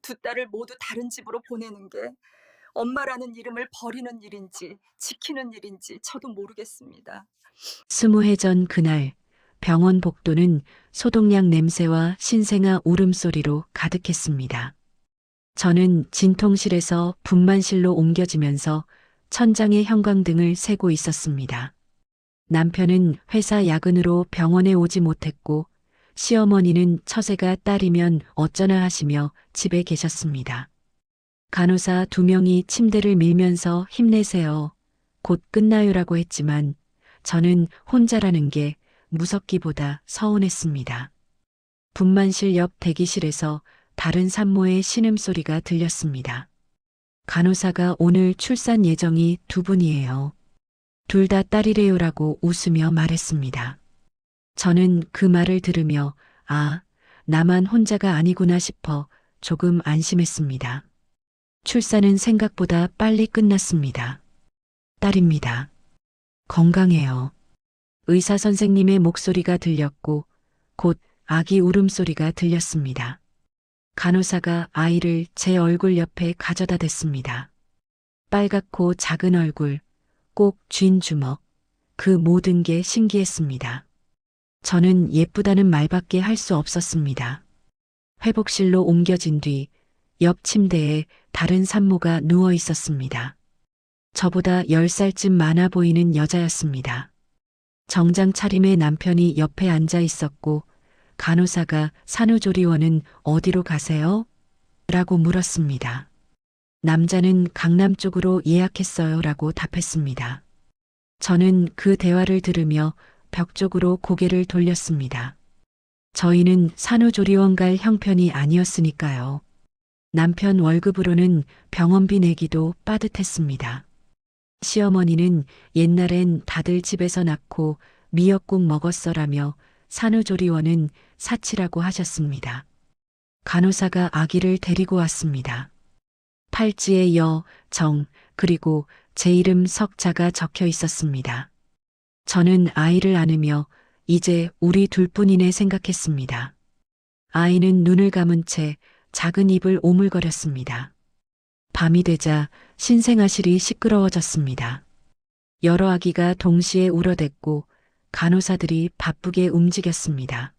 두 딸을 모두 다른 집으로 보내는 게 엄마라는 이름을 버리는 일인지 지키는 일인지 저도 모르겠습니다. 20해 전 그날 병원 복도는 소독약 냄새와 신생아 울음소리로 가득했습니다. 저는 진통실에서 분만실로 옮겨지면서 천장에 형광등을 새고 있었습니다. 남편은 회사 야근으로 병원에 오지 못했고 시어머니는 처제가 딸이면 어쩌나 하시며 집에 계셨습니다. 간호사 2명이 침대를 밀면서 힘내세요. 곧 끝나요라고 했지만 저는 혼자라는 게 무섭기보다 서운했습니다. 분만실 옆 대기실에서 다른 산모의 신음소리가 들렸습니다. 간호사가 오늘 출산 예정이 2분이에요. 둘 다 딸이래요라고 웃으며 말했습니다. 저는 그 말을 들으며 아, 나만 혼자가 아니구나 싶어 조금 안심했습니다. 출산은 생각보다 빨리 끝났습니다. 딸입니다. 건강해요. 의사 선생님의 목소리가 들렸고 곧 아기 울음소리가 들렸습니다. 간호사가 아이를 제 얼굴 옆에 가져다 댔습니다. 빨갛고 작은 얼굴, 꼭 쥔 주먹, 그 모든 게 신기했습니다. 저는 예쁘다는 말밖에 할 수 없었습니다. 회복실로 옮겨진 뒤 옆 침대에 다른 산모가 누워 있었습니다. 저보다 10살쯤 많아 보이는 여자였습니다. 정장 차림의 남편이 옆에 앉아 있었고 간호사가 산후조리원은 어디로 가세요? 라고 물었습니다. 남자는 강남 쪽으로 예약했어요 라고 답했습니다. 저는 그 대화를 들으며 벽 쪽으로 고개를 돌렸습니다. 저희는 산후조리원 갈 형편이 아니었으니까요. 남편 월급으로는 병원비 내기도 빠듯했습니다. 시어머니는 옛날엔 다들 집에서 낳고 미역국 먹었어라며 산후조리원은 사치라고 하셨습니다. 간호사가 아기를 데리고 왔습니다. 팔찌에 여, 정, 그리고 제 이름 석자가 적혀 있었습니다. 저는 아이를 안으며 이제 우리 둘뿐이네 생각했습니다. 아이는 눈을 감은 채 작은 입을 오물거렸습니다. 밤이 되자 신생아실이 시끄러워졌습니다. 여러 아기가 동시에 울어댔고 간호사들이 바쁘게 움직였습니다.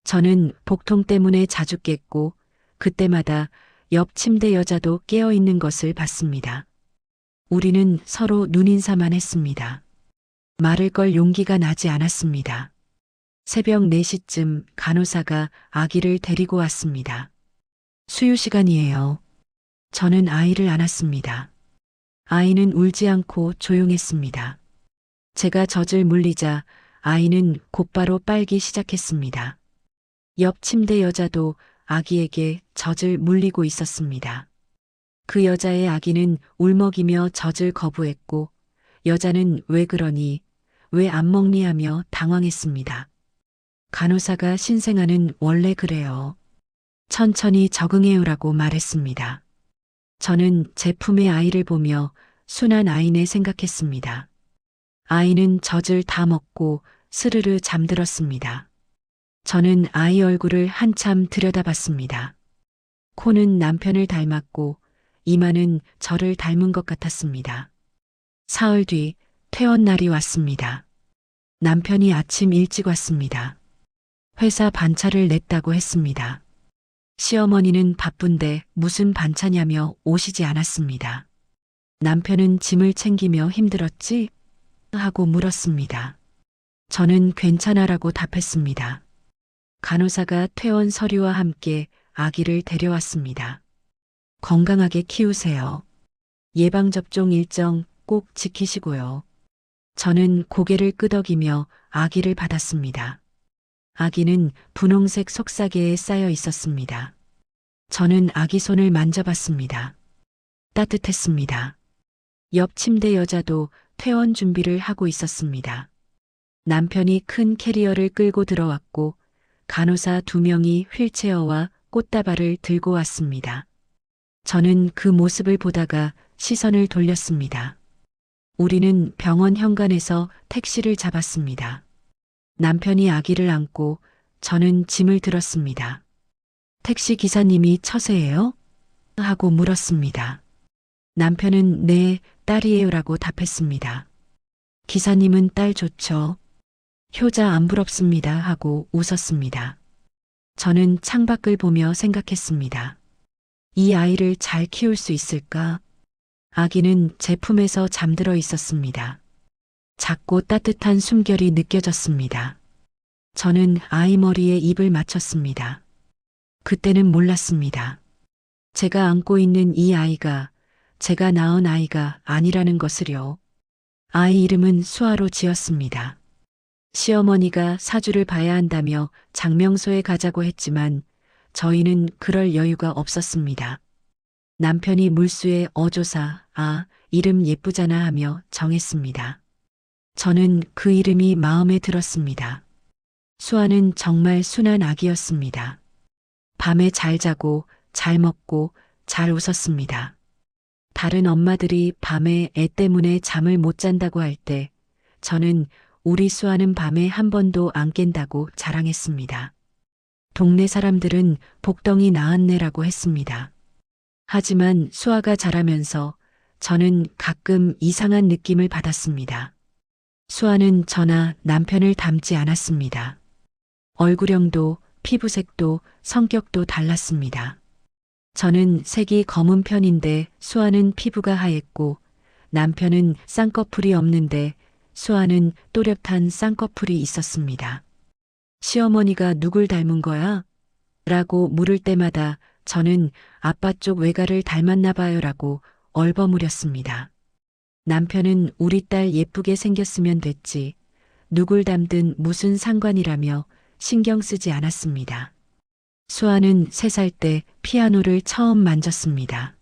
저는 복통 때문에 자주 깼고 그때마다 옆 침대 여자도 깨어 있는 것을 봤습니다. 우리는 서로 눈인사만 했습니다. 말을 걸 용기가 나지 않았습니다. 새벽 4시쯤 간호사가 아기를 데리고 왔습니다. 수유 시간이에요. 저는 아이를 안았습니다. 아이는 울지 않고 조용했습니다. 제가 젖을 물리자 아이는 곧바로 빨기 시작했습니다. 옆 침대 여자도 아기에게 젖을 물리고 있었습니다. 그 여자의 아기는 울먹이며 젖을 거부했고 여자는 왜 그러니, 왜 안 먹니 하며 당황했습니다. 간호사가 신생아는 원래 그래요. 천천히 적응해요라고 말했습니다. 저는 제 품의 아이를 보며 순한 아이네 생각했습니다. 아이는 젖을 다 먹고 스르르 잠들었습니다. 저는 아이 얼굴을 한참 들여다봤습니다. 코는 남편을 닮았고 이마는 저를 닮은 것 같았습니다. 사흘 뒤 퇴원 날이 왔습니다. 남편이 아침 일찍 왔습니다. 회사 반차를 냈다고 했습니다. 시어머니는 바쁜데 무슨 반차냐며 오시지 않았습니다. 남편은 짐을 챙기며 힘들었지? 하고 물었습니다. 저는 괜찮아라고 답했습니다. 간호사가 퇴원 서류와 함께 아기를 데려왔습니다. 건강하게 키우세요. 예방접종 일정 꼭 지키시고요. 저는 고개를 끄덕이며 아기를 받았습니다. 아기는 분홍색 속사계에 쌓여 있었습니다. 저는 아기 손을 만져봤습니다. 따뜻했습니다. 옆 침대 여자도 퇴원 준비를 하고 있었습니다. 남편이 큰 캐리어를 끌고 들어왔고 간호사 2명이 휠체어와 꽃다발을 들고 왔습니다. 저는 그 모습을 보다가 시선을 돌렸습니다. 우리는 병원 현관에서 택시를 잡았습니다. 남편이 아기를 안고 저는 짐을 들었습니다. 택시 기사님이 처세예요? 하고 물었습니다. 남편은 네, 딸이에요라고 답했습니다. 기사님은 딸 좋죠. 효자 안 부럽습니다 하고 웃었습니다. 저는 창밖을 보며 생각했습니다. 이 아이를 잘 키울 수 있을까? 아기는 제 품에서 잠들어 있었습니다. 작고 따뜻한 숨결이 느껴졌습니다. 저는 아이 머리에 입을 맞췄습니다. 그때는 몰랐습니다. 제가 안고 있는 이 아이가 제가 낳은 아이가 아니라는 것을요. 아이 이름은 수아로 지었습니다. 시어머니가 사주를 봐야 한다며 장명소에 가자고 했지만 저희는 그럴 여유가 없었습니다. 남편이 물수에 어조사, 이름 예쁘잖아 하며 정했습니다. 저는 그 이름이 마음에 들었습니다. 수아는 정말 순한 아기였습니다. 밤에 잘 자고, 잘 먹고, 잘 웃었습니다. 다른 엄마들이 밤에 애 때문에 잠을 못 잔다고 할 때, 저는 우리 수아는 밤에 한 번도 안 깬다고 자랑했습니다. 동네 사람들은 복덩이 낳았네라고 했습니다. 하지만 수아가 자라면서 저는 가끔 이상한 느낌을 받았습니다. 수아는 저나 남편을 닮지 않았습니다. 얼굴형도 피부색도 성격도 달랐습니다. 저는 색이 검은 편인데 수아는 피부가 하얗고 남편은 쌍꺼풀이 없는데 수아는 또렷한 쌍꺼풀이 있었습니다. 시어머니가 누굴 닮은 거야? 라고 물을 때마다 저는 아빠 쪽 외가를 닮았나 봐요라고 얼버무렸습니다. 남편은 우리 딸 예쁘게 생겼으면 됐지. 누굴 닮든 무슨 상관이라며 신경 쓰지 않았습니다. 수아는 3살 때 피아노를 처음 만졌습니다.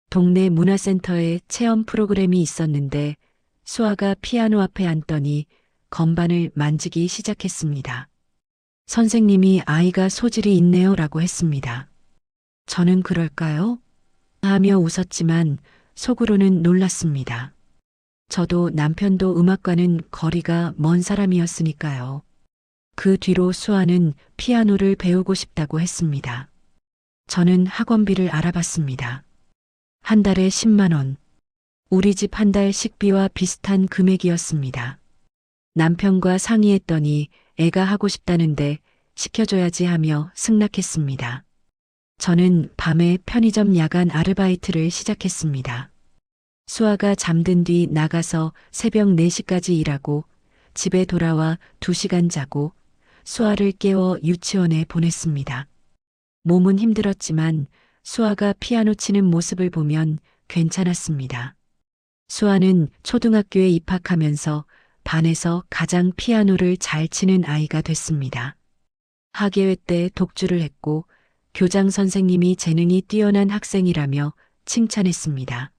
동네 문화센터에 체험 프로그램이 있었는데 수아가 피아노 앞에 앉더니 건반을 만지기 시작했습니다. 선생님이 아이가 소질이 있네요 라고 했습니다. 저는 그럴까요? 하며 웃었지만 속으로는 놀랐습니다. 저도 남편도 음악과는 거리가 먼 사람이었으니까요. 그 뒤로 수아는 피아노를 배우고 싶다고 했습니다. 저는 학원비를 알아봤습니다. 한 달에 10만 원. 우리 집 한 달 식비와 비슷한 금액이었습니다. 남편과 상의했더니 애가 하고 싶다는데 시켜줘야지 하며 승낙했습니다. 저는 밤에 편의점 야간 아르바이트를 시작했습니다. 수아가 잠든 뒤 나가서 새벽 4시까지 일하고 집에 돌아와 2시간 자고 수아를 깨워 유치원에 보냈습니다. 몸은 힘들었지만 수아가 피아노 치는 모습을 보면 괜찮았습니다. 수아는 초등학교에 입학하면서 반에서 가장 피아노를 잘 치는 아이가 됐습니다. 학예회 때 독주를 했고 교장 선생님이 재능이 뛰어난 학생이라며 칭찬했습니다.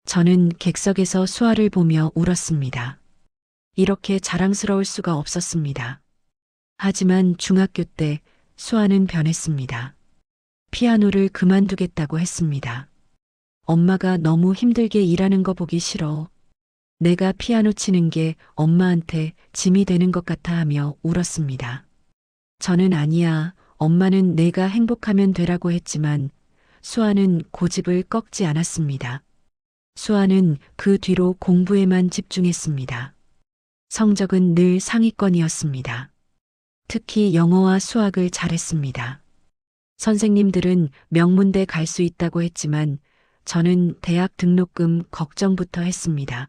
저는 객석에서 수아를 보며 울었습니다. 이렇게 자랑스러울 수가 없었습니다. 하지만 중학교 때 수아는 변했습니다. 피아노를 그만두겠다고 했습니다. 엄마가 너무 힘들게 일하는 거 보기 싫어. 내가 피아노 치는 게 엄마한테 짐이 되는 것 같아 하며 울었습니다. 저는 아니야. 엄마는 내가 행복하면 되라고 했지만 수아는 고집을 꺾지 않았습니다. 수아는 그 뒤로 공부에만 집중했습니다. 성적은 늘 상위권이었습니다. 특히 영어와 수학을 잘했습니다. 선생님들은 명문대 갈 수 있다고 했지만 저는 대학 등록금 걱정부터 했습니다.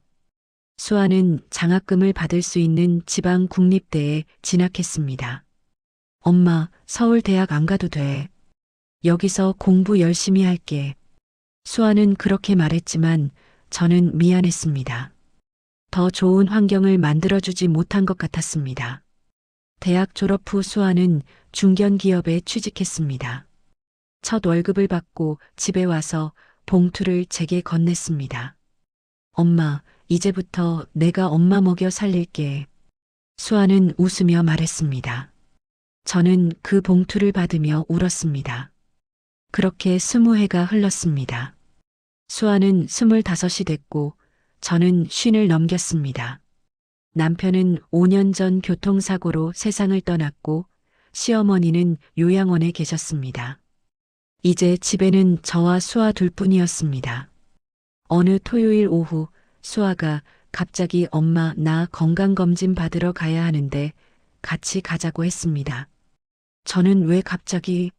수아는 장학금을 받을 수 있는 지방 국립대에 진학했습니다. 엄마, 서울 대학 안 가도 돼. 여기서 공부 열심히 할게. 수아는 그렇게 말했지만 저는 미안했습니다. 더 좋은 환경을 만들어주지 못한 것 같았습니다. 대학 졸업 후 수아는 중견기업에 취직했습니다. 첫 월급을 받고 집에 와서 봉투를 제게 건넸습니다. 엄마, 이제부터 내가 엄마 먹여 살릴게. 수아는 웃으며 말했습니다. 저는 그 봉투를 받으며 울었습니다. 그렇게 20해가 흘렀습니다. 수아는 25이 됐고 저는 50을 넘겼습니다. 남편은 5년 전 교통사고로 세상을 떠났고 시어머니는 요양원에 계셨습니다. 이제 집에는 저와 수아 둘뿐이었습니다. 어느 토요일 오후 수아가 갑자기 엄마 나 건강검진 받으러 가야 하는데 같이 가자고 했습니다. 저는 왜 갑자기?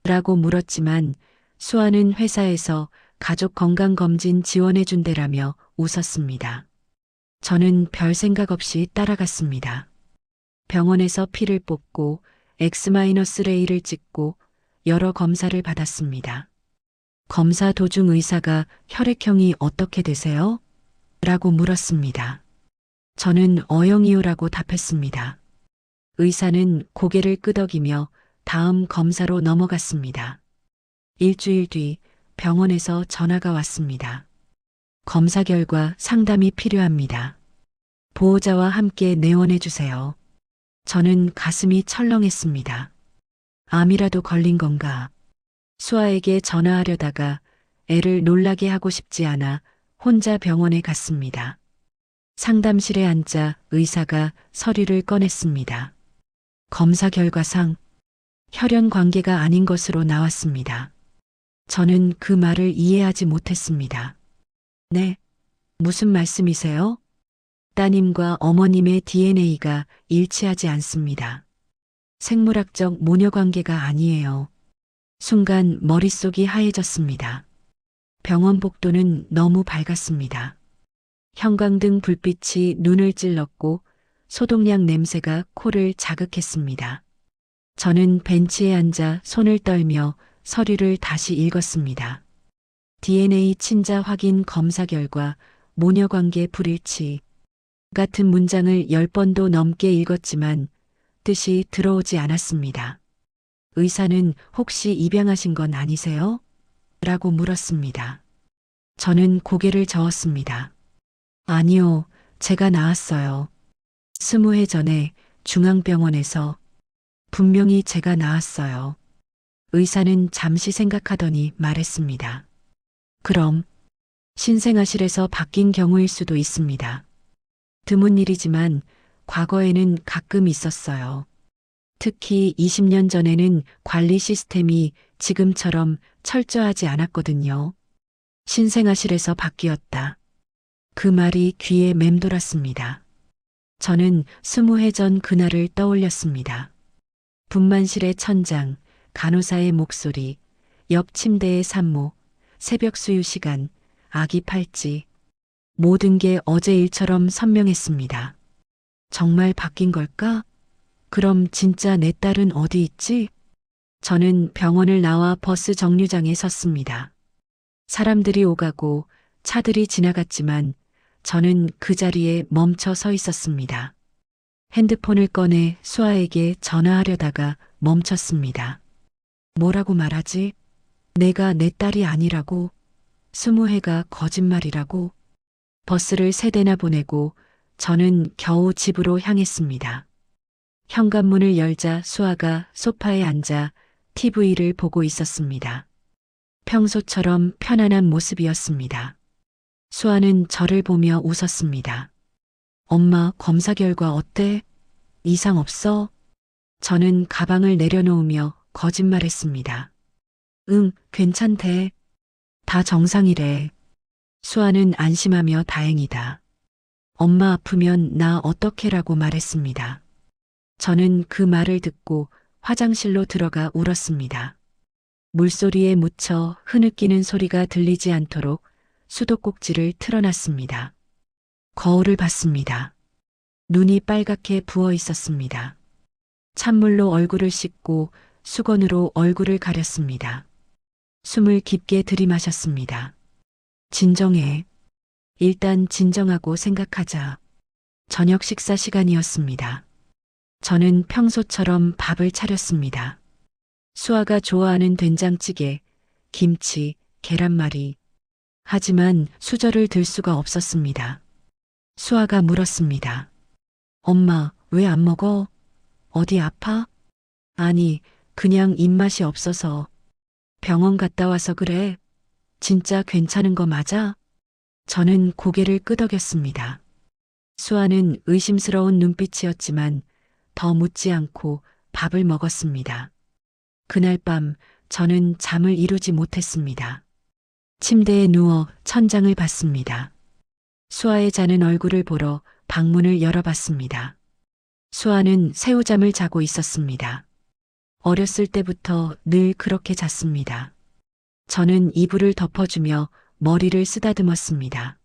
라고 물었지만 수아는 회사에서 가족 건강검진 지원해준대라며 웃었습니다. 저는 별 생각 없이 따라갔습니다. 병원에서 피를 뽑고 X-레이를 찍고 여러 검사를 받았습니다. 검사 도중 의사가 혈액형이 어떻게 되세요? 라고 물었습니다. 저는 O형이요라고 답했습니다. 의사는 고개를 끄덕이며 다음 검사로 넘어갔습니다. 일주일 뒤 병원에서 전화가 왔습니다. 검사 결과 상담이 필요합니다. 보호자와 함께 내원해 주세요. 저는 가슴이 철렁했습니다. 암이라도 걸린 건가? 수아에게 전화하려다가 애를 놀라게 하고 싶지 않아 혼자 병원에 갔습니다. 상담실에 앉아 의사가 서류를 꺼냈습니다. 검사 결과상 혈연 관계가 아닌 것으로 나왔습니다. 저는 그 말을 이해하지 못했습니다. 네, 무슨 말씀이세요? 따님과 어머님의 DNA가 일치하지 않습니다. 생물학적 모녀 관계가 아니에요. 순간 머릿속이 하얘졌습니다. 병원 복도는 너무 밝았습니다. 형광등 불빛이 눈을 찔렀고 소독약 냄새가 코를 자극했습니다. 저는 벤치에 앉아 손을 떨며 서류를 다시 읽었습니다. DNA 친자 확인 검사 결과 모녀관계 불일치 같은 문장을 10번도 넘게 읽었지만 뜻이 들어오지 않았습니다. 의사는 혹시 입양하신 건 아니세요? 라고 물었습니다. 저는 고개를 저었습니다. 아니요, 제가 낳았어요. 20해 전에 중앙병원에서 분명히 제가 낳았어요. 의사는 잠시 생각하더니 말했습니다. 그럼 신생아실에서 바뀐 경우일 수도 있습니다. 드문 일이지만 과거에는 가끔 있었어요. 특히 20년 전에는 관리 시스템이 지금처럼 철저하지 않았거든요. 신생아실에서 바뀌었다. 그 말이 귀에 맴돌았습니다. 저는 20해 전 그날을 떠올렸습니다. 분만실의 천장, 간호사의 목소리, 옆 침대의 산모, 새벽 수유 시간, 아기 팔찌. 모든 게 어제 일처럼 선명했습니다. 정말 바뀐 걸까? 그럼 진짜 내 딸은 어디 있지? 저는 병원을 나와 버스 정류장에 섰습니다. 사람들이 오가고 차들이 지나갔지만 저는 그 자리에 멈춰 서 있었습니다. 핸드폰을 꺼내 수아에게 전화하려다가 멈췄습니다. 뭐라고 말하지? 내가 내 딸이 아니라고? 20해가 거짓말이라고? 버스를 3대나 보내고 저는 겨우 집으로 향했습니다. 현관문을 열자 수아가 소파에 앉아 TV를 보고 있었습니다. 평소처럼 편안한 모습이었습니다. 수아는 저를 보며 웃었습니다. 엄마, 검사 결과 어때? 이상 없어? 저는 가방을 내려놓으며 거짓말했습니다. 응, 괜찮대. 다 정상이래. 수아는 안심하며 다행이다. 엄마 아프면 나 어떡해라고 말했습니다. 저는 그 말을 듣고 화장실로 들어가 울었습니다. 물소리에 묻혀 흐느끼는 소리가 들리지 않도록 수도꼭지를 틀어놨습니다. 거울을 봤습니다. 눈이 빨갛게 부어 있었습니다. 찬물로 얼굴을 씻고 수건으로 얼굴을 가렸습니다. 숨을 깊게 들이마셨습니다. 진정해. 일단 진정하고 생각하자. 저녁 식사 시간이었습니다. 저는 평소처럼 밥을 차렸습니다. 수아가 좋아하는 된장찌개, 김치, 계란말이. 하지만 수저를 들 수가 없었습니다. 수아가 물었습니다. 엄마, 왜 안 먹어? 어디 아파? 아니, 그냥 입맛이 없어서. 병원 갔다 와서 그래. 진짜 괜찮은 거 맞아? 저는 고개를 끄덕였습니다. 수아는 의심스러운 눈빛이었지만 더 묻지 않고 밥을 먹었습니다. 그날 밤 저는 잠을 이루지 못했습니다. 침대에 누워 천장을 봤습니다. 수아의 자는 얼굴을 보러 방문을 열어봤습니다. 수아는 새우잠을 자고 있었습니다. 어렸을 때부터 늘 그렇게 잤습니다. 저는 이불을 덮어주며 머리를 쓰다듬었습니다.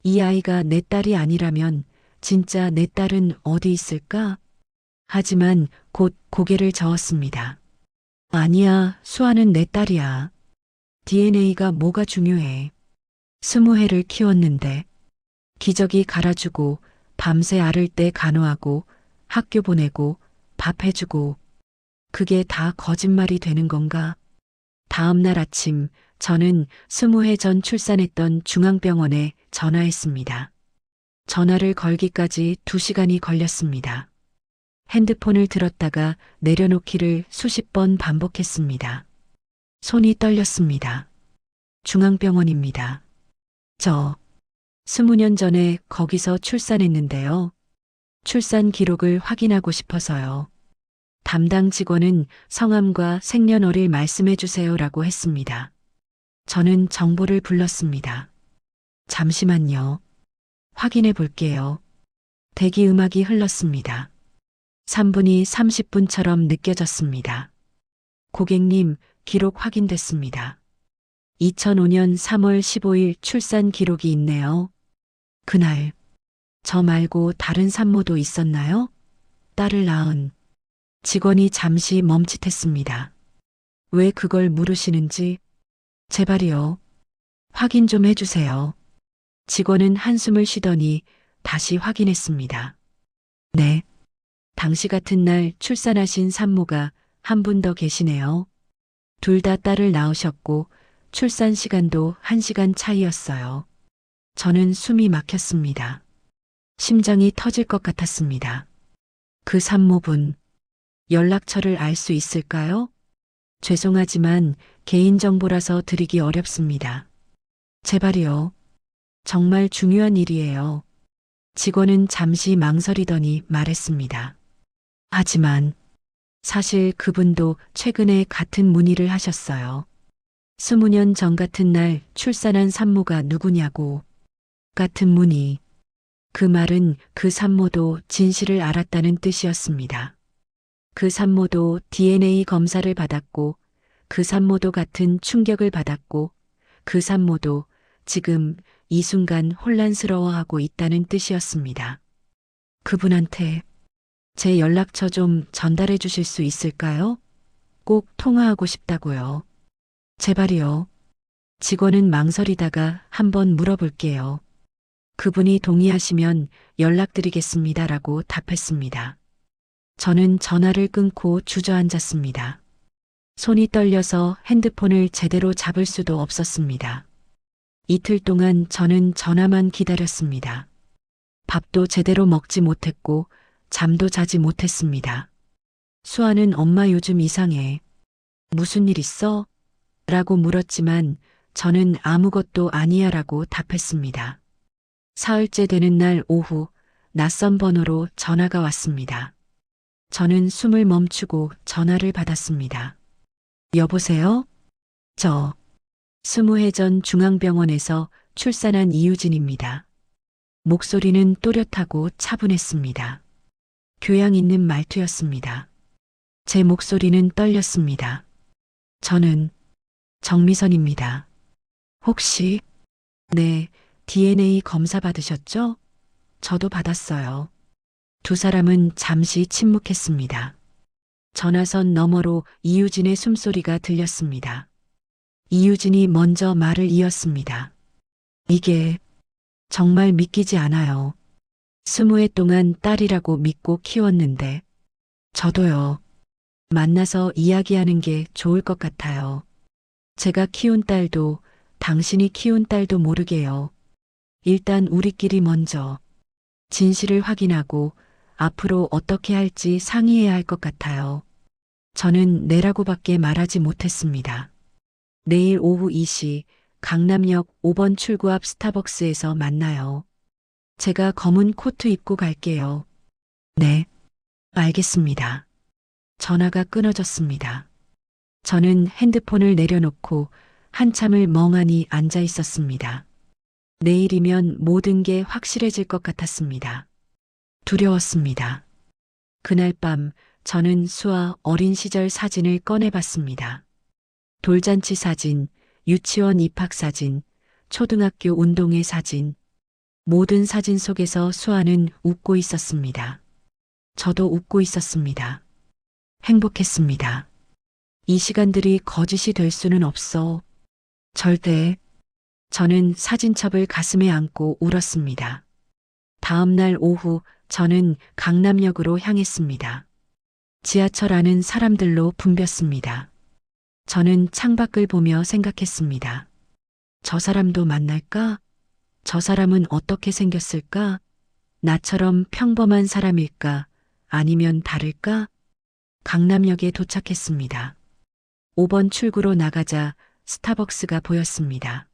이 아이가 내 딸이 아니라면 진짜 내 딸은 어디 있을까? 하지만 곧 고개를 저었습니다. 아니야, 수아는 내 딸이야. DNA가 뭐가 중요해. 20해를 키웠는데 기저귀 갈아주고 밤새 앓을 때 간호하고 학교 보내고 밥 해주고 그게 다 거짓말이 되는 건가? 다음 날 아침 저는 20해 전 출산했던 중앙병원에 전화했습니다. 전화를 걸기까지 2시간이 걸렸습니다. 핸드폰을 들었다가 내려놓기를 수십 번 반복했습니다. 손이 떨렸습니다. 중앙병원입니다. 저 20년 전에 거기서 출산했는데요. 출산 기록을 확인하고 싶어서요. 담당 직원은 성함과 생년월일 말씀해 주세요라고 했습니다. 저는 정보를 불렀습니다. 잠시만요. 확인해 볼게요. 대기 음악이 흘렀습니다. 3분이 30분처럼 느껴졌습니다. 고객님, 기록 확인됐습니다. 2005년 3월 15일 출산 기록이 있네요. 그날, 저 말고 다른 산모도 있었나요? 딸을 낳은 직원이 잠시 멈칫했습니다. 왜 그걸 물으시는지 제발이요. 확인 좀 해주세요. 직원은 한숨을 쉬더니 다시 확인했습니다. 네. 당시 같은 날 출산하신 산모가 한 분 더 계시네요. 둘 다 딸을 낳으셨고 출산 시간도 1시간 차이였어요. 저는 숨이 막혔습니다. 심장이 터질 것 같았습니다. 그 산모분, 연락처를 알 수 있을까요? 죄송하지만 개인정보라서 드리기 어렵습니다. 제발이요. 정말 중요한 일이에요. 직원은 잠시 망설이더니 말했습니다. 하지만 사실 그분도 최근에 같은 문의를 하셨어요. 20년 전 같은 날 출산한 산모가 누구냐고. 같은 문의. 그 말은 그 산모도 진실을 알았다는 뜻이었습니다. 그 산모도 DNA 검사를 받았고, 그 산모도 같은 충격을 받았고, 그 산모도 지금 이 순간 혼란스러워하고 있다는 뜻이었습니다. 그분한테 제 연락처 좀 전달해 주실 수 있을까요? 꼭 통화하고 싶다고요. 제발이요. 직원은 망설이다가 한번 물어볼게요. 그분이 동의하시면 연락드리겠습니다라고 답했습니다. 저는 전화를 끊고 주저앉았습니다. 손이 떨려서 핸드폰을 제대로 잡을 수도 없었습니다. 이틀 동안 저는 전화만 기다렸습니다. 밥도 제대로 먹지 못했고 잠도 자지 못했습니다. 수아는 엄마 요즘 이상해. 무슨 일 있어? 라고 물었지만 저는 아무것도 아니야 라고 답했습니다. 사흘째 되는 날 오후 낯선 번호로 전화가 왔습니다. 저는 숨을 멈추고 전화를 받았습니다. 여보세요? 저 20해 전 중앙병원에서 출산한 이유진입니다. 목소리는 또렷하고 차분했습니다. 교양 있는 말투였습니다. 제 목소리는 떨렸습니다. 저는 정미선입니다. 혹시 네, DNA 검사 받으셨죠? 저도 받았어요. 두 사람은 잠시 침묵했습니다. 전화선 너머로 이유진의 숨소리가 들렸습니다. 이유진이 먼저 말을 이었습니다. 이게 정말 믿기지 않아요. 20해 동안 딸이라고 믿고 키웠는데 저도요. 만나서 이야기하는 게 좋을 것 같아요. 제가 키운 딸도 당신이 키운 딸도 모르게요. 일단 우리끼리 먼저 진실을 확인하고 앞으로 어떻게 할지 상의해야 할 것 같아요. 저는 네라고밖에 말하지 못했습니다. 내일 오후 2시 강남역 5번 출구 앞 스타벅스에서 만나요. 제가 검은 코트 입고 갈게요. 네, 알겠습니다. 전화가 끊어졌습니다. 저는 핸드폰을 내려놓고 한참을 멍하니 앉아 있었습니다. 내일이면 모든 게 확실해질 것 같았습니다. 두려웠습니다. 그날 밤 저는 수아 어린 시절 사진을 꺼내봤습니다. 돌잔치 사진, 유치원 입학 사진, 초등학교 운동회 사진, 모든 사진 속에서 수아는 웃고 있었습니다. 저도 웃고 있었습니다. 행복했습니다. 이 시간들이 거짓이 될 수는 없어. 절대. 저는 사진첩을 가슴에 안고 울었습니다. 다음 날 오후 저는 강남역으로 향했습니다. 지하철 안은 사람들로 붐볐습니다. 저는 창밖을 보며 생각했습니다. 저 사람도 만날까? 저 사람은 어떻게 생겼을까? 나처럼 평범한 사람일까? 아니면 다를까? 강남역에 도착했습니다. 5번 출구로 나가자 스타벅스가 보였습니다.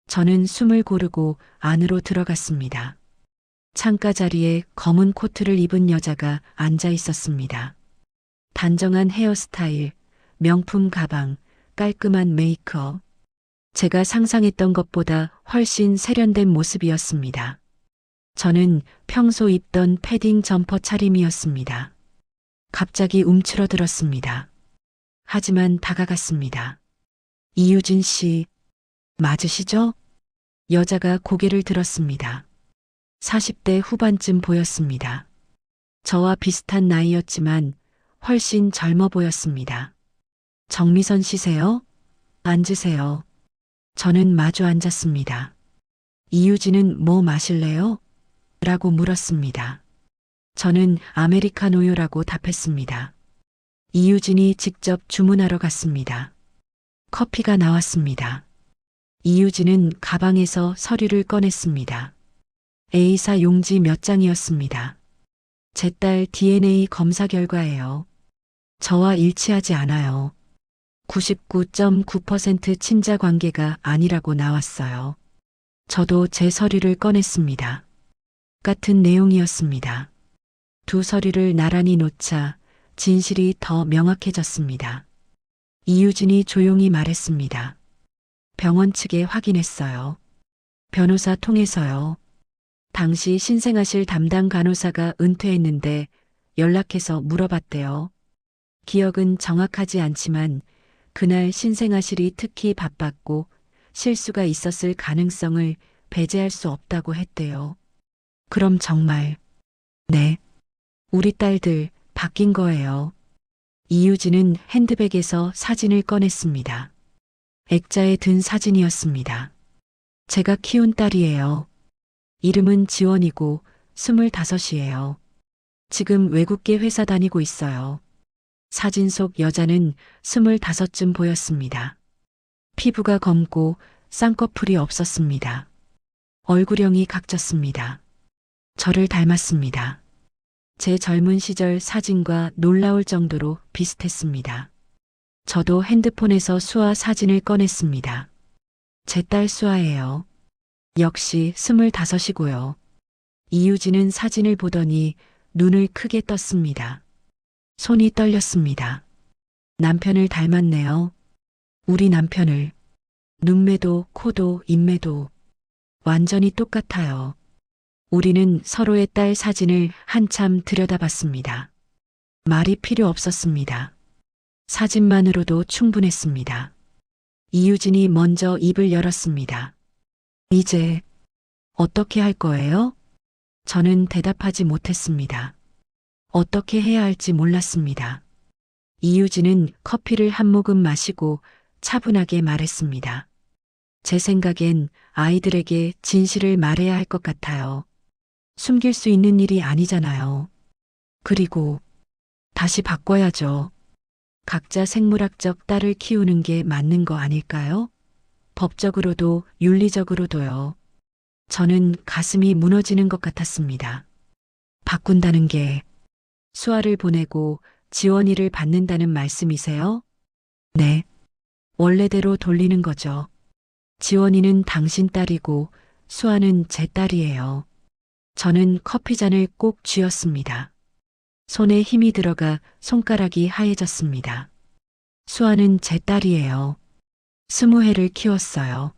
저는 숨을 고르고 안으로 들어갔습니다. 창가 자리에 검은 코트를 입은 여자가 앉아 있었습니다. 단정한 헤어스타일, 명품 가방, 깔끔한 메이크업. 제가 상상했던 것보다 훨씬 세련된 모습이었습니다. 저는 평소 입던 패딩 점퍼 차림이었습니다. 갑자기 움츠러들었습니다. 하지만 다가갔습니다. 이유진 씨, 맞으시죠? 여자가 고개를 들었습니다. 40대 후반쯤 보였습니다. 저와 비슷한 나이였지만 훨씬 젊어 보였습니다. 정미선 씨세요? 앉으세요. 저는 마주 앉았습니다. 이유진은 뭐 마실래요? 라고 물었습니다. 저는 아메리카노요라고 답했습니다. 이유진이 직접 주문하러 갔습니다. 커피가 나왔습니다. 이유진은 가방에서 서류를 꺼냈습니다. A사 용지 몇 장이었습니다. 제 딸 DNA 검사 결과예요. 저와 일치하지 않아요. 99.9% 친자 관계가 아니라고 나왔어요. 저도 제 서류를 꺼냈습니다. 같은 내용이었습니다. 두 서류를 나란히 놓자 진실이 더 명확해졌습니다. 이유진이 조용히 말했습니다. 병원 측에 확인했어요. 변호사 통해서요. 당시 신생아실 담당 간호사가 은퇴했는데 연락해서 물어봤대요. 기억은 정확하지 않지만 그날 신생아실이 특히 바빴고 실수가 있었을 가능성을 배제할 수 없다고 했대요. 그럼 정말, 네, 우리 딸들 바뀐 거예요. 이유진은 핸드백에서 사진을 꺼냈습니다. 액자에 든 사진이었습니다. 제가 키운 딸이에요. 이름은 지원이고 25이에요. 지금 외국계 회사 다니고 있어요. 사진 속 여자는 25쯤 보였습니다. 피부가 검고 쌍꺼풀이 없었습니다. 얼굴형이 각졌습니다. 저를 닮았습니다. 제 젊은 시절 사진과 놀라울 정도로 비슷했습니다. 저도 핸드폰에서 수아 사진을 꺼냈습니다. 제 딸 수아예요. 역시 25이고요. 이유진은 사진을 보더니 눈을 크게 떴습니다. 손이 떨렸습니다. 남편을 닮았네요. 우리 남편을. 눈매도 코도 인매도 완전히 똑같아요. 우리는 서로의 딸 사진을 한참 들여다봤습니다. 말이 필요 없었습니다. 사진만으로도 충분했습니다. 이유진이 먼저 입을 열었습니다. 이제 어떻게 할 거예요? 저는 대답하지 못했습니다. 어떻게 해야 할지 몰랐습니다. 이유진은 커피를 한 모금 마시고 차분하게 말했습니다. 제 생각엔 아이들에게 진실을 말해야 할 것 같아요. 숨길 수 있는 일이 아니잖아요. 그리고 다시 바꿔야죠. 각자 생물학적 딸을 키우는 게 맞는 거 아닐까요? 법적으로도 윤리적으로도요. 저는 가슴이 무너지는 것 같았습니다. 바꾼다는 게 수아를 보내고 지원이를 받는다는 말씀이세요? 네. 원래대로 돌리는 거죠. 지원이는 당신 딸이고 수아는 제 딸이에요. 저는 커피잔을 꼭 쥐었습니다. 손에 힘이 들어가 손가락이 하얘졌습니다. 수아는 제 딸이에요. 20해를 키웠어요.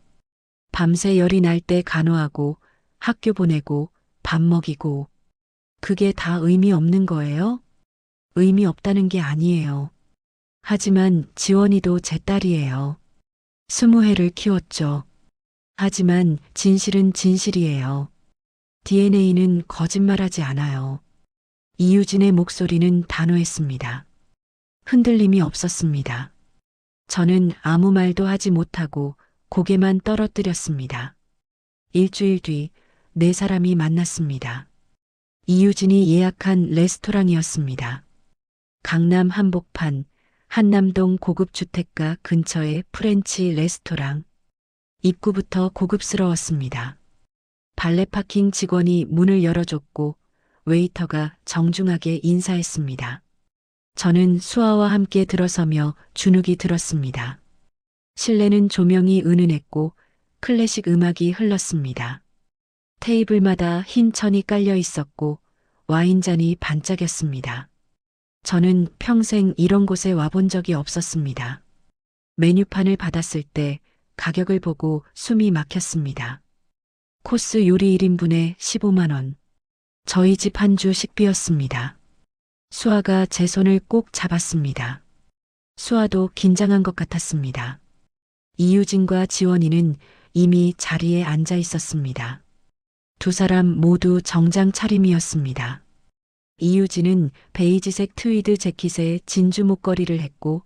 밤새 열이 날 때 간호하고 학교 보내고 밥 먹이고 그게 다 의미 없는 거예요? 의미 없다는 게 아니에요. 하지만 지원이도 제 딸이에요. 20해를 키웠죠. 하지만 진실은 진실이에요. DNA는 거짓말하지 않아요. 이유진의 목소리는 단호했습니다. 흔들림이 없었습니다. 저는 아무 말도 하지 못하고 고개만 떨어뜨렸습니다. 일주일 뒤 네 사람이 만났습니다. 이유진이 예약한 레스토랑이었습니다. 강남 한복판 한남동 고급 주택가 근처의 프렌치 레스토랑. 입구부터 고급스러웠습니다. 발레 파킹 직원이 문을 열어줬고 웨이터가 정중하게 인사했습니다. 저는 수아와 함께 들어서며 주눅이 들었습니다. 실내는 조명이 은은했고 클래식 음악이 흘렀습니다. 테이블마다 흰 천이 깔려 있었고 와인잔이 반짝였습니다. 저는 평생 이런 곳에 와본 적이 없었습니다. 메뉴판을 받았을 때 가격을 보고 숨이 막혔습니다. 코스 요리 1인분에 15만 원. 저희 집 한 주 식비였습니다. 수아가 제 손을 꼭 잡았습니다. 수아도 긴장한 것 같았습니다. 이유진과 지원이는 이미 자리에 앉아 있었습니다. 두 사람 모두 정장 차림이었습니다. 이유진은 베이지색 트위드 재킷에 진주 목걸이를 했고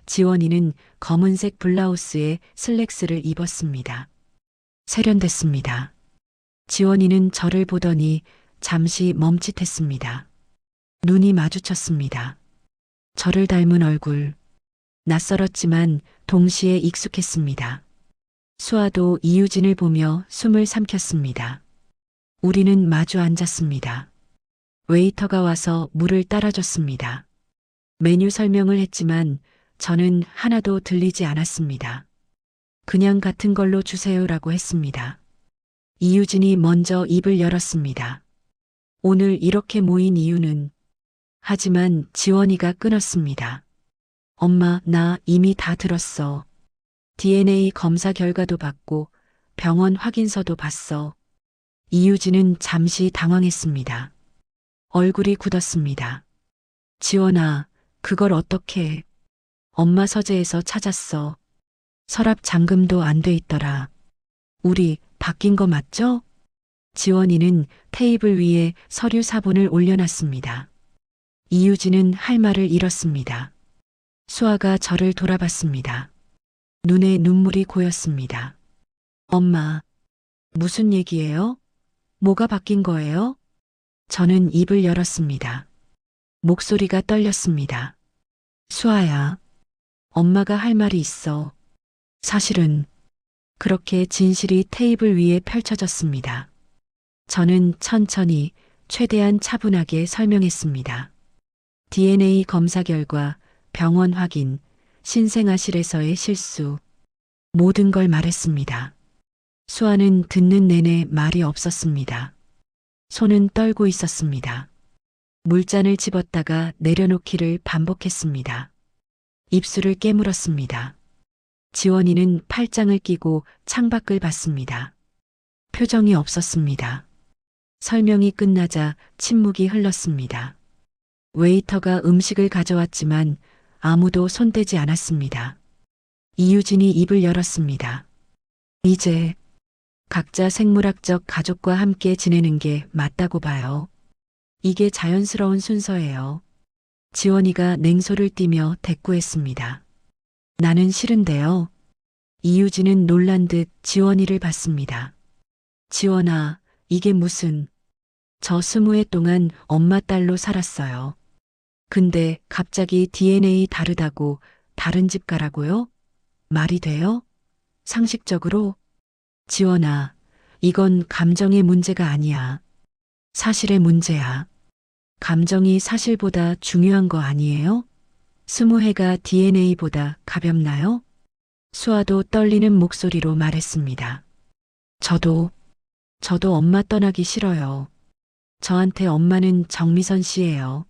지원이는 검은색 블라우스에 슬랙스를 입었습니다. 세련됐습니다. 지원이는 저를 보더니 잠시 멈칫했습니다. 눈이 마주쳤습니다. 저를 닮은 얼굴. 낯설었지만 동시에 익숙했습니다. 수아도 이유진을 보며 숨을 삼켰습니다. 우리는 마주 앉았습니다. 웨이터가 와서 물을 따라줬습니다. 메뉴 설명을 했지만 저는 하나도 들리지 않았습니다. 그냥 같은 걸로 주세요라고 했습니다. 이유진이 먼저 입을 열었습니다. 오늘 이렇게 모인 이유는. 하지만 지원이가 끊었습니다. 엄마, 나 이미 다 들었어. DNA 검사 결과도 받고 병원 확인서도 봤어. 이유진은 잠시 당황했습니다. 얼굴이 굳었습니다. 지원아, 그걸 어떻게 해? 엄마 서재에서 찾았어. 서랍 잠금도 안 돼 있더라. 우리 바뀐 거 맞죠? 지원이는 테이블 위에 서류 사본을 올려놨습니다. 이유진은 할 말을 잃었습니다. 수아가 저를 돌아봤습니다. 눈에 눈물이 고였습니다. 엄마, 무슨 얘기예요? 뭐가 바뀐 거예요? 저는 입을 열었습니다. 목소리가 떨렸습니다. 수아야, 엄마가 할 말이 있어. 사실은 그렇게 진실이 테이블 위에 펼쳐졌습니다. 저는 천천히 최대한 차분하게 설명했습니다. DNA 검사 결과, 병원 확인, 신생아실에서의 실수, 모든 걸 말했습니다. 수아는 듣는 내내 말이 없었습니다. 손은 떨고 있었습니다. 물잔을 집었다가 내려놓기를 반복했습니다. 입술을 깨물었습니다. 지원이는 팔짱을 끼고 창밖을 봤습니다. 표정이 없었습니다. 설명이 끝나자 침묵이 흘렀습니다. 웨이터가 음식을 가져왔지만 아무도 손대지 않았습니다. 이유진이 입을 열었습니다. 이제 각자 생물학적 가족과 함께 지내는 게 맞다고 봐요. 이게 자연스러운 순서예요. 지원이가 냉소를 띠며 대꾸했습니다. 나는 싫은데요. 이유진은 놀란 듯 지원이를 봤습니다. 지원아, 이게 무슨. 저 20해 동안 엄마 딸로 살았어요. 근데 갑자기 DNA 다르다고 다른 집 가라고요? 말이 돼요? 상식적으로? 지원아, 이건 감정의 문제가 아니야. 사실의 문제야. 감정이 사실보다 중요한 거 아니에요? 20해가 DNA보다 가볍나요? 수아도 떨리는 목소리로 말했습니다. 저도 엄마 떠나기 싫어요. 저한테 엄마는 정미선 씨예요.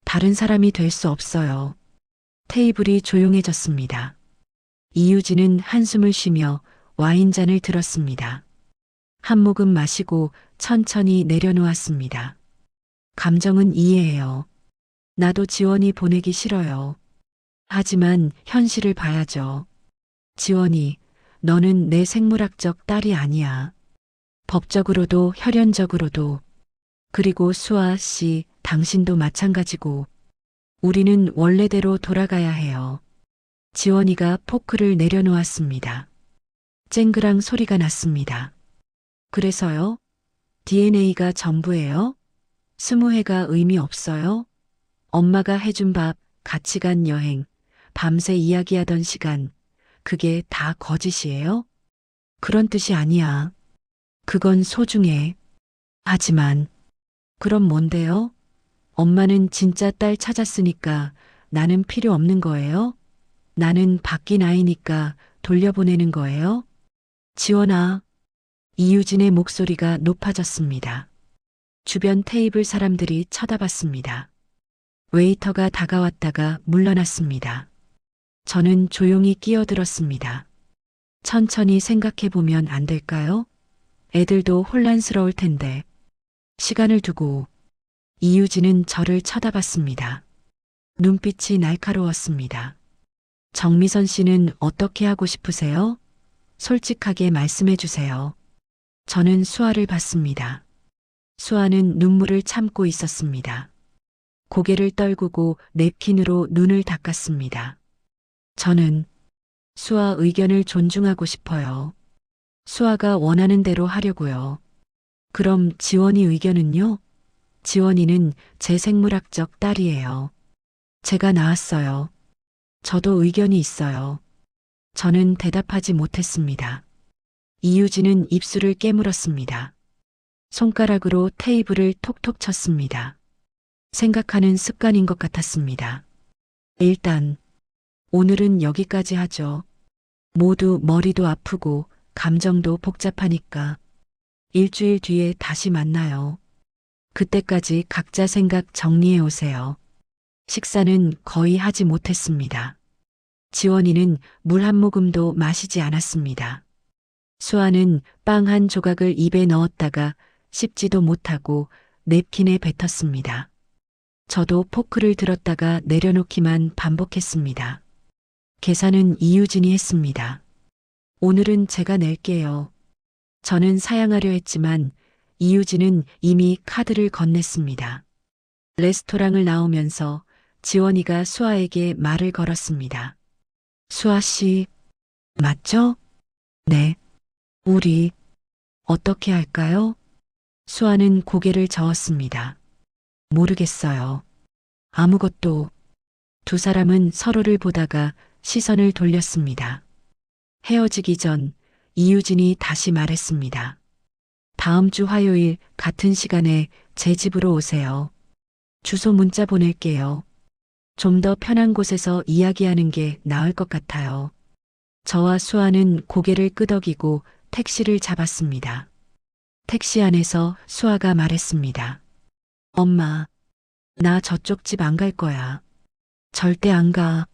다른 사람이 될 수 없어요. 테이블이 조용해졌습니다. 이유진은 한숨을 쉬며 와인잔을 들었습니다. 한 모금 마시고 천천히 내려놓았습니다. 감정은 이해해요. 나도 지원이 보내기 싫어요. 하지만 현실을 봐야죠. 지원이, 너는 내 생물학적 딸이 아니야. 법적으로도 혈연적으로도. 그리고 수아 씨, 당신도 마찬가지고. 우리는 원래대로 돌아가야 해요. 지원이가 포크를 내려놓았습니다. 쨍그랑 소리가 났습니다. 그래서요? DNA가 전부예요? 20회가 의미 없어요? 엄마가 해준 밥, 같이 간 여행, 밤새 이야기하던 시간, 그게 다 거짓이에요? 그런 뜻이 아니야. 그건 소중해. 하지만, 그럼 뭔데요? 엄마는 진짜 딸 찾았으니까 나는 필요 없는 거예요? 나는 바뀐 아이니까 돌려보내는 거예요? 지원아. 이유진의 목소리가 높아졌습니다. 주변 테이블 사람들이 쳐다봤습니다. 웨이터가 다가왔다가 물러났습니다. 저는 조용히 끼어들었습니다. 천천히 생각해보면 안 될까요? 애들도 혼란스러울 텐데. 시간을 두고 이유진은 저를 쳐다봤습니다. 눈빛이 날카로웠습니다. 정미선 씨는 어떻게 하고 싶으세요? 솔직하게 말씀해 주세요. 저는 수아를 봤습니다. 수아는 눈물을 참고 있었습니다. 고개를 떨구고 냅킨으로 눈을 닦았습니다. 저는 수아 의견을 존중하고 싶어요. 수아가 원하는 대로 하려고요. 그럼 지원이 의견은요? 지원이는 제 생물학적 딸이에요. 제가 낳았어요. 저도 의견이 있어요. 저는 대답하지 못했습니다. 이유진은 입술을 깨물었습니다. 손가락으로 테이블을 톡톡 쳤습니다. 생각하는 습관인 것 같았습니다. 일단, 오늘은 여기까지 하죠. 모두 머리도 아프고 감정도 복잡하니까 일주일 뒤에 다시 만나요. 그때까지 각자 생각 정리해 오세요. 식사는 거의 하지 못했습니다. 지원이는 물 한 모금도 마시지 않았습니다. 수아는 빵 한 조각을 입에 넣었다가 씹지도 못하고 냅킨에 뱉었습니다. 저도 포크를 들었다가 내려놓기만 반복했습니다. 계산은 이유진이 했습니다. 오늘은 제가 낼게요. 저는 사양하려 했지만 이유진은 이미 카드를 건넸습니다. 레스토랑을 나오면서 지원이가 수아에게 말을 걸었습니다. 수아 씨, 맞죠? 네. 우리 어떻게 할까요? 수아는 고개를 저었습니다. 모르겠어요. 아무것도. 두 사람은 서로를 보다가 시선을 돌렸습니다. 헤어지기 전 이유진이 다시 말했습니다. 다음 주 화요일 같은 시간에 제 집으로 오세요. 주소 문자 보낼게요. 좀 더 편한 곳에서 이야기하는 게 나을 것 같아요. 저와 수아는 고개를 끄덕이고 택시를 잡았습니다. 택시 안에서 수아가 말했습니다. 엄마, 나 저쪽 집 안 갈 거야. 절대 안 가.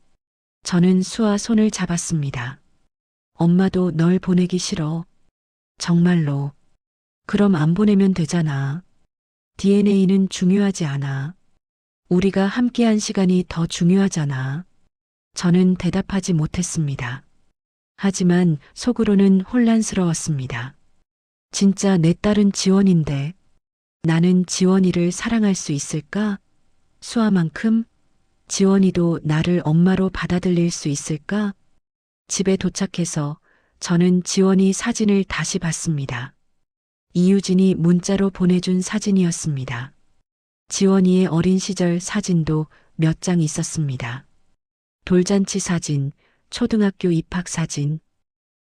저는 수아 손을 잡았습니다. 엄마도 널 보내기 싫어. 정말로. 그럼 안 보내면 되잖아. DNA는 중요하지 않아. 우리가 함께한 시간이 더 중요하잖아. 저는 대답하지 못했습니다. 하지만 속으로는 혼란스러웠습니다. 진짜 내 딸은 지원인데 나는 지원이를 사랑할 수 있을까? 수아만큼? 지원이도 나를 엄마로 받아들일 수 있을까? 집에 도착해서 저는 지원이 사진을 다시 봤습니다. 이유진이 문자로 보내준 사진이었습니다. 지원이의 어린 시절 사진도 몇 장 있었습니다. 돌잔치 사진, 초등학교 입학 사진,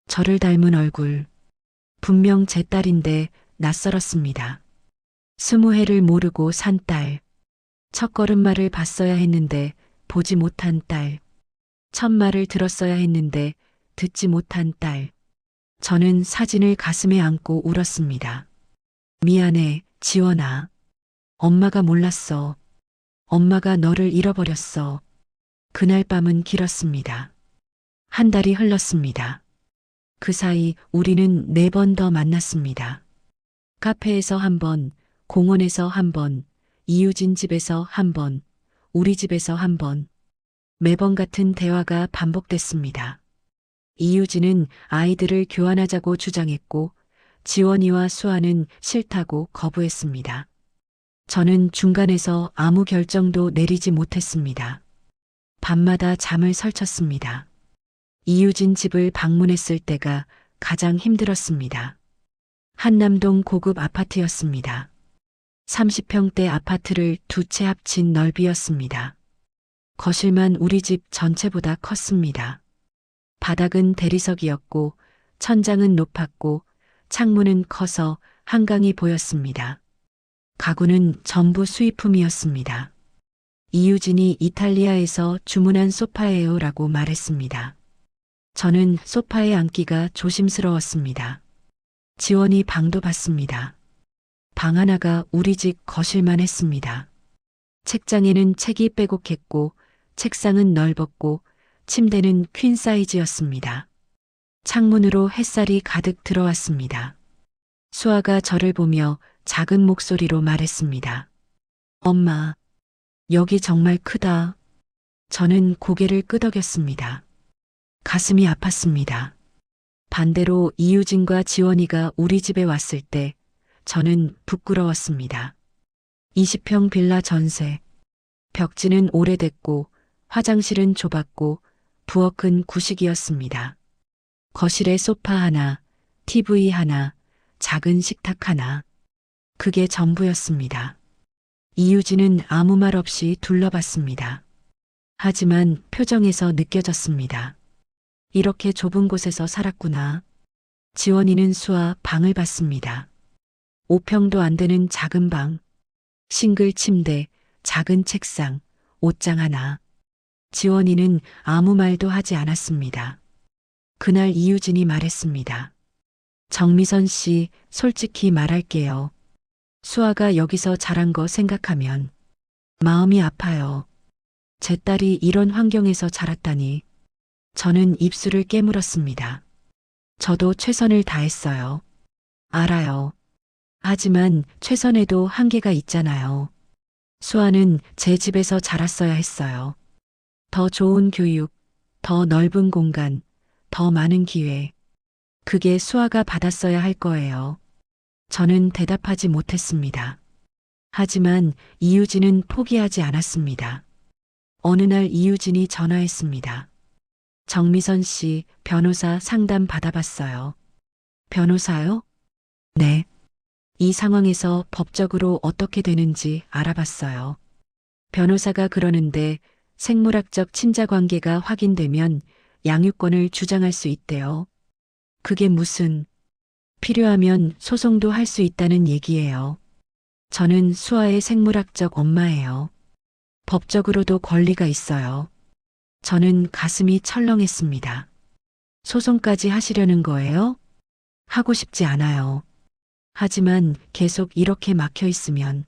저를 닮은 얼굴. 분명 제 딸인데 낯설었습니다. 20회를 모르고 산 딸. 첫걸음마를 봤어야 했는데 보지 못한 딸. 첫 말을 들었어야 했는데 듣지 못한 딸. 저는 사진을 가슴에 안고 울었습니다. 미안해, 지원아. 엄마가 몰랐어. 엄마가 너를 잃어버렸어. 그날 밤은 길었습니다. 한 달이 흘렀습니다. 그 사이 우리는 4번 더 만났습니다. 카페에서 한 번, 공원에서 한 번, 이유진 집에서 한 번, 우리 집에서 한 번. 매번 같은 대화가 반복됐습니다. 이유진은 아이들을 교환하자고 주장했고, 지원이와 수아는 싫다고 거부했습니다. 저는 중간에서 아무 결정도 내리지 못했습니다. 밤마다 잠을 설쳤습니다. 이유진 집을 방문했을 때가 가장 힘들었습니다. 한남동 고급 아파트였습니다. 30평대 아파트를 2채 합친 넓이였습니다. 거실만 우리 집 전체보다 컸습니다. 바닥은 대리석이었고, 천장은 높았고, 창문은 커서 한강이 보였습니다. 가구는 전부 수입품이었습니다. 이유진이 이탈리아에서 주문한 소파예요 라고 말했습니다. 저는 소파에 앉기가 조심스러웠습니다. 지원이 방도 봤습니다. 방 하나가 우리 집 거실만 했습니다. 책장에는 책이 빼곡했고, 책상은 넓었고, 침대는 퀸 사이즈였습니다. 창문으로 햇살이 가득 들어왔습니다. 수아가 저를 보며 작은 목소리로 말했습니다. 엄마, 여기 정말 크다. 저는 고개를 끄덕였습니다. 가슴이 아팠습니다. 반대로 이유진과 지원이가 우리 집에 왔을 때 저는 부끄러웠습니다. 20평 빌라 전세. 벽지는 오래됐고 화장실은 좁았고 부엌은 구식이었습니다. 거실에 소파 하나, TV 하나, 작은 식탁 하나. 그게 전부였습니다. 이유진은 아무 말 없이 둘러봤습니다. 하지만 표정에서 느껴졌습니다. 이렇게 좁은 곳에서 살았구나. 지원이는 수아 방을 봤습니다. 5평도 안 되는 작은 방, 싱글 침대, 작은 책상, 옷장 하나. 지원이는 아무 말도 하지 않았습니다. 그날 이유진이 말했습니다. 정미선 씨, 솔직히 말할게요. 수아가 여기서 자란 거 생각하면 마음이 아파요. 제 딸이 이런 환경에서 자랐다니. 저는 입술을 깨물었습니다. 저도 최선을 다했어요. 알아요. 하지만 최선에도 한계가 있잖아요. 수아는 제 집에서 자랐어야 했어요. 더 좋은 교육, 더 넓은 공간, 더 많은 기회. 그게 수아가 받았어야 할 거예요. 저는 대답하지 못했습니다. 하지만 이유진은 포기하지 않았습니다. 어느 날 이유진이 전화했습니다. 정미선 씨, 변호사 상담 받아봤어요. 변호사요? 네. 이 상황에서 법적으로 어떻게 되는지 알아봤어요. 변호사가 그러는데 생물학적 친자 관계가 확인되면 양육권을 주장할 수 있대요. 그게 무슨, 필요하면 소송도 할 수 있다는 얘기예요. 저는 수아의 생물학적 엄마예요. 법적으로도 권리가 있어요. 저는 가슴이 철렁했습니다. 소송까지 하시려는 거예요? 하고 싶지 않아요. 하지만 계속 이렇게 막혀 있으면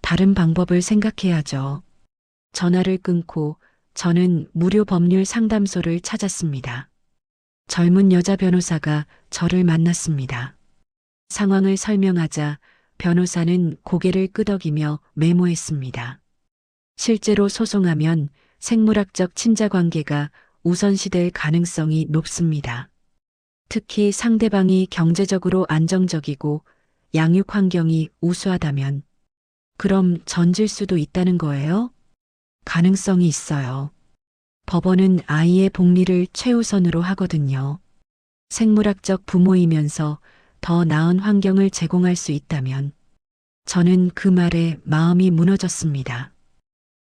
다른 방법을 생각해야죠. 전화를 끊고 저는 무료 법률 상담소를 찾았습니다. 젊은 여자 변호사가 저를 만났습니다. 상황을 설명하자 변호사는 고개를 끄덕이며 메모했습니다. 실제로 소송하면 생물학적 친자 관계가 우선시될 가능성이 높습니다. 특히 상대방이 경제적으로 안정적이고 양육 환경이 우수하다면 그럼 전질 수도 있다는 거예요? 가능성이 있어요. 법원은 아이의 복리를 최우선으로 하거든요. 생물학적 부모이면서 더 나은 환경을 제공할 수 있다면 저는 그 말에 마음이 무너졌습니다.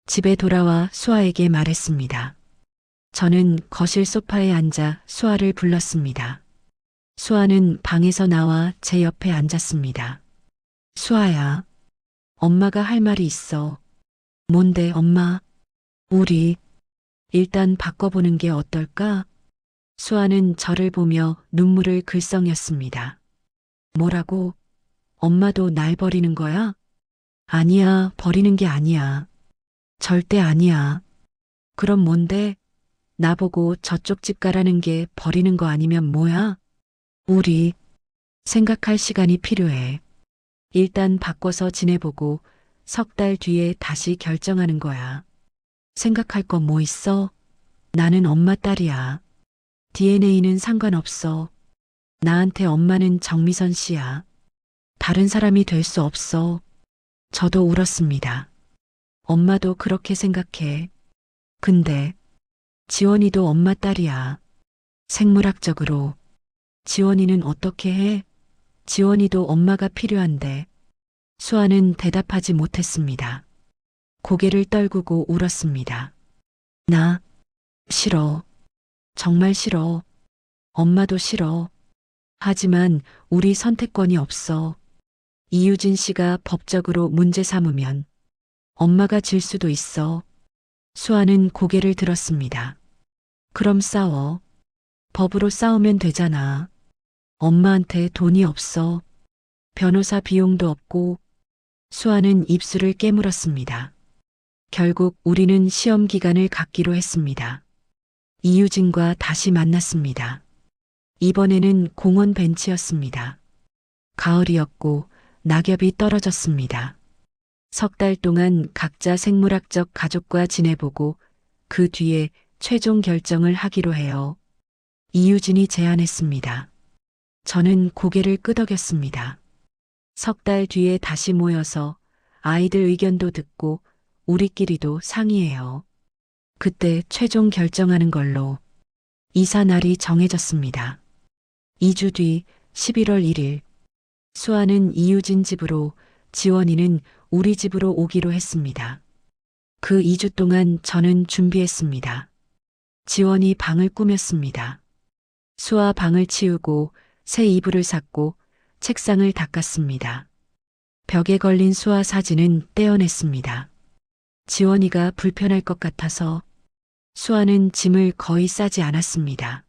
집에 돌아와 수아에게 말했습니다. 저는 거실 소파에 앉아 수아를 불렀습니다. 수아는 방에서 나와 제 옆에 앉았습니다. 수아야, 엄마가 할 말이 있어. 뭔데, 엄마? 우리 일단 바꿔보는 게 어떨까? 수아는 저를 보며 눈물을 글썽였습니다. 뭐라고? 엄마도 날 버리는 거야? 아니야, 버리는 게 아니야. 절대 아니야. 그럼 뭔데? 나보고 저쪽 집 가라는 게 버리는 거 아니면 뭐야? 우리 생각할 시간이 필요해. 일단 바꿔서 지내보고 석 달 뒤에 다시 결정하는 거야. 생각할 거 뭐 있어? 나는 엄마 딸이야. DNA는 상관없어. 나한테 엄마는 정미선 씨야. 다른 사람이 될 수 없어. 저도 울었습니다. 엄마도 그렇게 생각해. 근데 지원이도 엄마 딸이야. 생물학적으로. 지원이는 어떻게 해? 지원이도 엄마가 필요한데. 수아는 대답하지 못했습니다. 고개를 떨구고 울었습니다. 나 싫어. 정말 싫어. 엄마도 싫어. 하지만 우리 선택권이 없어. 이유진 씨가 법적으로 문제 삼으면 엄마가 질 수도 있어. 수아는 고개를 들었습니다. 그럼 싸워. 법으로 싸우면 되잖아. 엄마한테 돈이 없어. 변호사 비용도 없고. 수아는 입술을 깨물었습니다. 결국 우리는 시험 기간을 갖기로 했습니다. 이유진과 다시 만났습니다. 이번에는 공원 벤치였습니다. 가을이었고 낙엽이 떨어졌습니다. 석 달 동안 각자 생물학적 가족과 지내보고 그 뒤에 최종 결정을 하기로 해요. 이유진이 제안했습니다. 저는 고개를 끄덕였습니다. 석 달 뒤에 다시 모여서 아이들 의견도 듣고 우리끼리도 상의해요. 그때 최종 결정하는 걸로 이사 날이 정해졌습니다. 2주 뒤 11월 1일 수아는 이유진 집으로 지원이는 우리 집으로 오기로 했습니다. 그 2주 동안 저는 준비했습니다. 지원이 방을 꾸몄습니다. 수아 방을 치우고 새 이불을 샀고 책상을 닦았습니다. 벽에 걸린 수아 사진은 떼어냈습니다. 지원이가 불편할 것 같아서 수아는 짐을 거의 싸지 않았습니다.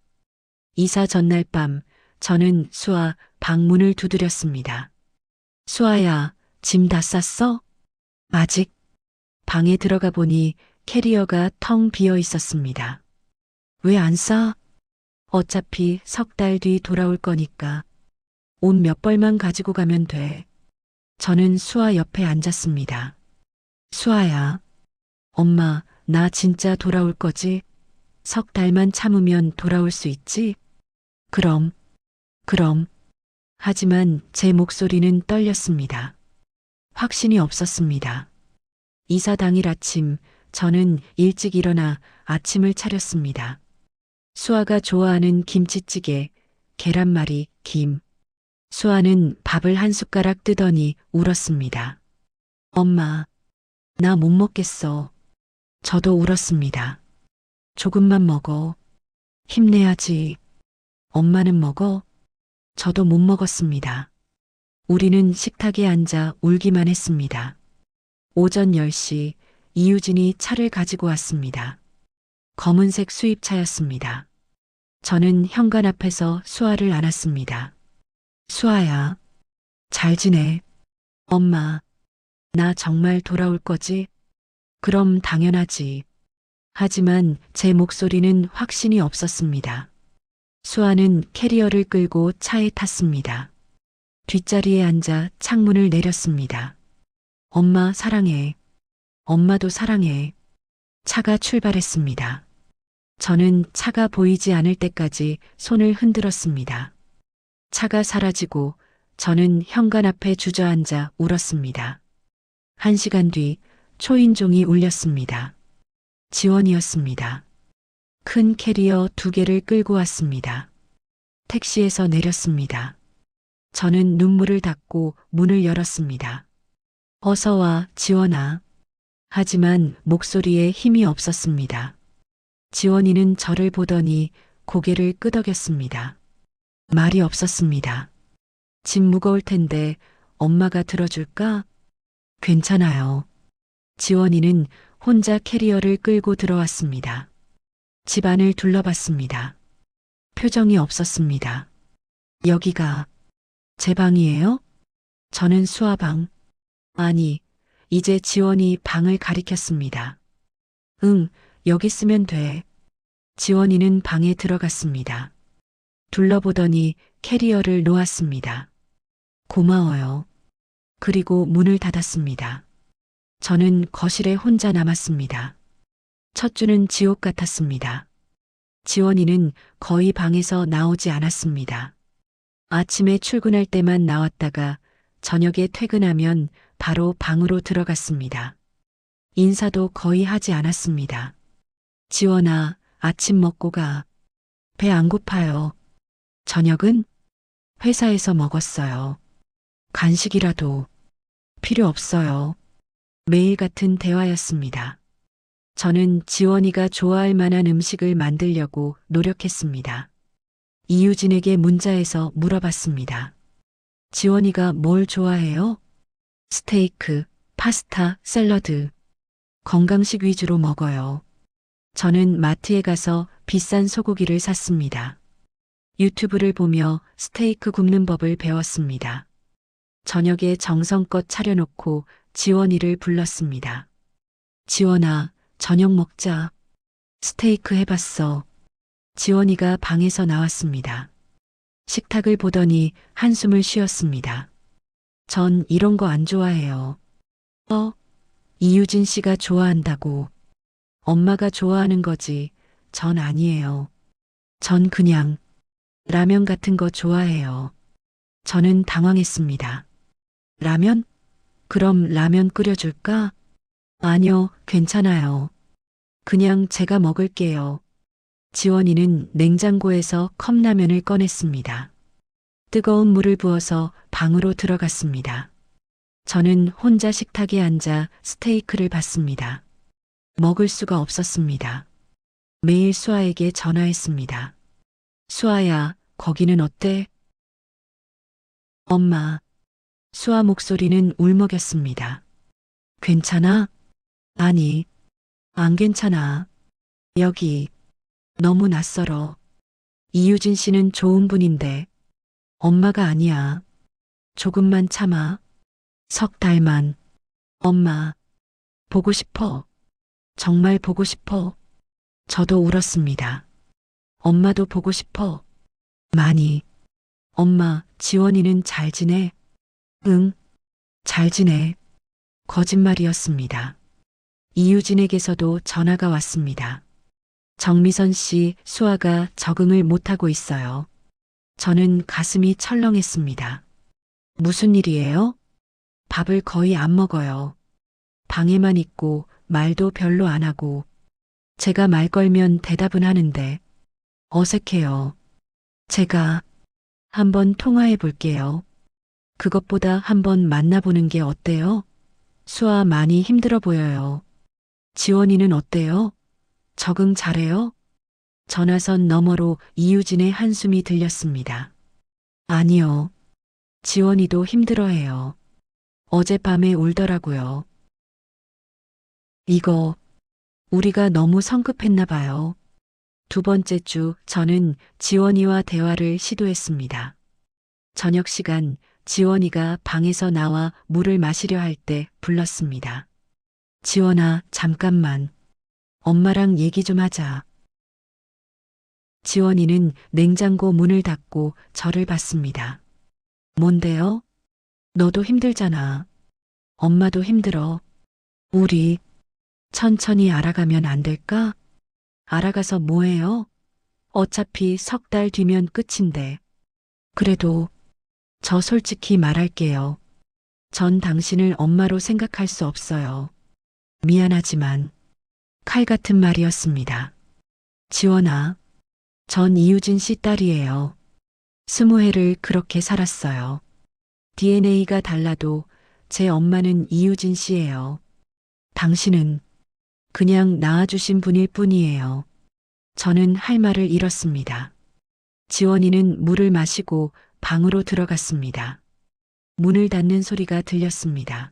이사 전날 밤 저는 수아 방문을 두드렸습니다. 수아야, 짐 다 쌌어? 아직. 방에 들어가 보니 캐리어가 텅 비어 있었습니다. 왜 안 싸? 어차피 석 달 뒤 돌아올 거니까. 옷 몇 벌만 가지고 가면 돼. 저는 수아 옆에 앉았습니다. 수아야, 엄마, 나 진짜 돌아올 거지? 석 달만 참으면 돌아올 수 있지? 그럼. 하지만 제 목소리는 떨렸습니다. 확신이 없었습니다. 이사 당일 아침, 저는 일찍 일어나 아침을 차렸습니다. 수아가 좋아하는 김치찌개, 계란말이, 김. 수아는 밥을 한 숟가락 뜨더니 울었습니다. 엄마, 나 못 먹겠어. 저도 울었습니다. 조금만 먹어. 힘내야지. 엄마는 먹어? 저도 못 먹었습니다. 우리는 식탁에 앉아 울기만 했습니다. 오전 10시 이유진이 차를 가지고 왔습니다. 검은색 수입차였습니다. 저는 현관 앞에서 수아를 안았습니다. 수아야, 잘 지내. 엄마, 나 정말 돌아올 거지? 그럼 당연하지. 하지만 제 목소리는 확신이 없었습니다. 수아는 캐리어를 끌고 차에 탔습니다. 뒷자리에 앉아 창문을 내렸습니다. 엄마 사랑해. 엄마도 사랑해. 차가 출발했습니다. 저는 차가 보이지 않을 때까지 손을 흔들었습니다. 차가 사라지고 저는 현관 앞에 주저앉아 울었습니다. 1시간 뒤 초인종이 울렸습니다. 지원이었습니다. 큰 캐리어 2개를 끌고 왔습니다. 택시에서 내렸습니다. 저는 눈물을 닦고 문을 열었습니다. 어서 와, 지원아. 하지만 목소리에 힘이 없었습니다. 지원이는 저를 보더니 고개를 끄덕였습니다. 말이 없었습니다. 짐 무거울 텐데 엄마가 들어줄까? 괜찮아요. 지원이는 혼자 캐리어를 끌고 들어왔습니다. 집 안을 둘러봤습니다. 표정이 없었습니다. 여기가 제 방이에요? 저는 수아방. 아니, 이제 지원이 방을 가리켰습니다. 응, 여기 쓰면 돼. 지원이는 방에 들어갔습니다. 둘러보더니 캐리어를 놓았습니다. 고마워요. 그리고 문을 닫았습니다. 저는 거실에 혼자 남았습니다. 첫 주는 지옥 같았습니다. 지원이는 거의 방에서 나오지 않았습니다. 아침에 출근할 때만 나왔다가 저녁에 퇴근하면 바로 방으로 들어갔습니다. 인사도 거의 하지 않았습니다. 지원아, 아침 먹고 가. 배 안 고파요. 저녁은 회사에서 먹었어요. 간식이라도 필요 없어요. 매일 같은 대화였습니다. 저는 지원이가 좋아할 만한 음식을 만들려고 노력했습니다. 이유진에게 문자해서 물어봤습니다. 지원이가 뭘 좋아해요? 스테이크, 파스타, 샐러드. 건강식 위주로 먹어요. 저는 마트에 가서 비싼 소고기를 샀습니다. 유튜브를 보며 스테이크 굽는 법을 배웠습니다. 저녁에 정성껏 차려놓고 지원이를 불렀습니다. 지원아, 저녁 먹자. 스테이크 해봤어. 지원이가 방에서 나왔습니다. 식탁을 보더니 한숨을 쉬었습니다. 전 이런 거 안 좋아해요. 이유진 씨가 좋아한다고. 엄마가 좋아하는 거지. 전 아니에요. 전 그냥 라면 같은 거 좋아해요. 저는 당황했습니다. 라면? 그럼 라면 끓여줄까? 아니요, 괜찮아요. 그냥 제가 먹을게요. 지원이는 냉장고에서 컵라면을 꺼냈습니다. 뜨거운 물을 부어서 방으로 들어갔습니다. 저는 혼자 식탁에 앉아 스테이크를 봤습니다. 먹을 수가 없었습니다. 매일 수아에게 전화했습니다. 수아야, 거기는 어때? 엄마. 수아 목소리는 울먹였습니다. 괜찮아? 아니, 안 괜찮아. 여기 너무 낯설어. 이유진 씨는 좋은 분인데 엄마가 아니야. 조금만 참아. 석 달만. 엄마, 보고 싶어. 정말 보고 싶어. 저도 울었습니다. 엄마도 보고 싶어. 많이. 엄마, 지원이는 잘 지내? 응, 잘 지내. 거짓말이었습니다. 이유진에게서도 전화가 왔습니다. 정미선 씨, 수아가 적응을 못하고 있어요. 저는 가슴이 철렁했습니다. 무슨 일이에요? 밥을 거의 안 먹어요. 방에만 있고 말도 별로 안 하고. 제가 말 걸면 대답은 하는데 어색해요. 제가 한번 통화해 볼게요. 그것보다 한번 만나보는 게 어때요? 수아 많이 힘들어 보여요. 지원이는 어때요? 적응 잘해요? 전화선 너머로 이유진의 한숨이 들렸습니다. 아니요. 지원이도 힘들어해요. 어젯밤에 울더라고요. 이거 우리가 너무 성급했나 봐요. 두 번째 주 저는 지원이와 대화를 시도했습니다. 저녁 시간 지원이가 방에서 나와 물을 마시려 할 때 불렀습니다. 지원아, 잠깐만. 엄마랑 얘기 좀 하자. 지원이는 냉장고 문을 닫고 저를 봤습니다. 뭔데요? 너도 힘들잖아. 엄마도 힘들어. 우리 천천히 알아가면 안 될까? 알아가서 뭐해요? 어차피 석 달 뒤면 끝인데. 그래도 저 솔직히 말할게요. 전 당신을 엄마로 생각할 수 없어요. 미안하지만 칼 같은 말이었습니다. 지원아, 전 이유진 씨 딸이에요. 20해를 그렇게 살았어요. DNA가 달라도 제 엄마는 이유진 씨예요. 당신은 그냥 낳아주신 분일 뿐이에요. 저는 할 말을 잃었습니다. 지원이는 물을 마시고 방으로 들어갔습니다. 문을 닫는 소리가 들렸습니다.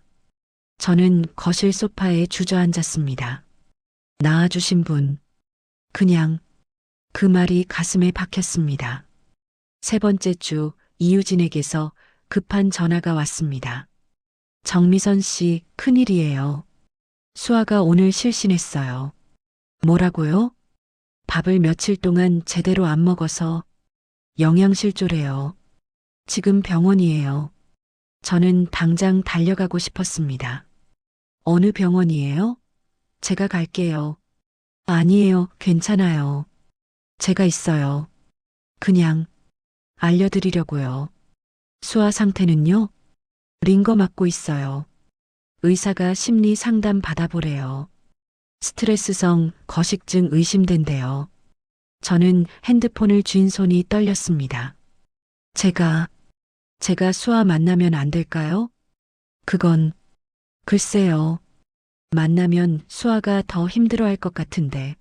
저는 거실 소파에 주저앉았습니다. 낳아주신 분. 그냥 그 말이 가슴에 박혔습니다. 세 번째 주 이유진에게서 급한 전화가 왔습니다. 정미선 씨, 큰일이에요. 수아가 오늘 실신했어요. 뭐라고요? 밥을 며칠 동안 제대로 안 먹어서 영양실조래요. 지금 병원이에요. 저는 당장 달려가고 싶었습니다. 어느 병원이에요? 제가 갈게요. 아니에요. 괜찮아요. 제가 있어요. 그냥 알려드리려고요. 수아 상태는요? 링거 맞고 있어요. 의사가 심리 상담 받아보래요. 스트레스성 거식증 의심된대요. 저는 핸드폰을 쥔 손이 떨렸습니다. 제가 수아 만나면 안 될까요? 그건 글쎄요. 만나면 수아가 더 힘들어할 것 같은데.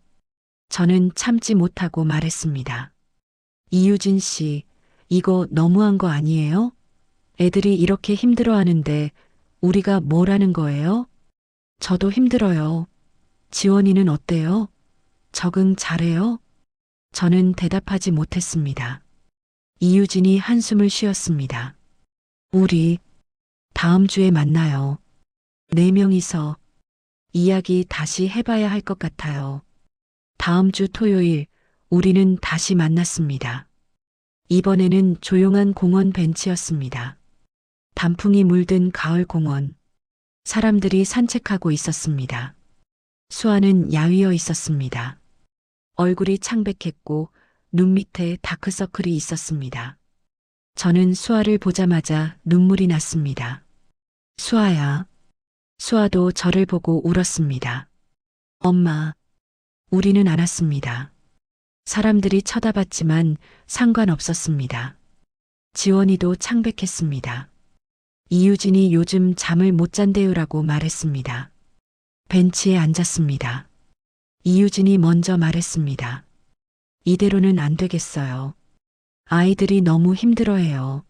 저는 참지 못하고 말했습니다. 이유진 씨, 이거 너무한 거 아니에요? 애들이 이렇게 힘들어하는데 우리가 뭘 하는 거예요? 저도 힘들어요. 지원이는 어때요? 적응 잘해요? 저는 대답하지 못했습니다. 이유진이 한숨을 쉬었습니다. 우리 다음 주에 만나요. 네 명이서 이야기 다시 해봐야 할 것 같아요. 다음 주 토요일 우리는 다시 만났습니다. 이번에는 조용한 공원 벤치였습니다. 단풍이 물든 가을 공원. 사람들이 산책하고 있었습니다. 수아는 야위어 있었습니다. 얼굴이 창백했고 눈 밑에 다크서클이 있었습니다. 저는 수아를 보자마자 눈물이 났습니다. 수아야. 수아도 저를 보고 울었습니다. 엄마. 우리는 알았습니다. 사람들이 쳐다봤지만 상관없었습니다. 지원이도 창백했습니다. 이유진이 요즘 잠을 못 잔대요라고 말했습니다. 벤치에 앉았습니다. 이유진이 먼저 말했습니다. 이대로는 안 되겠어요. 아이들이 너무 힘들어해요.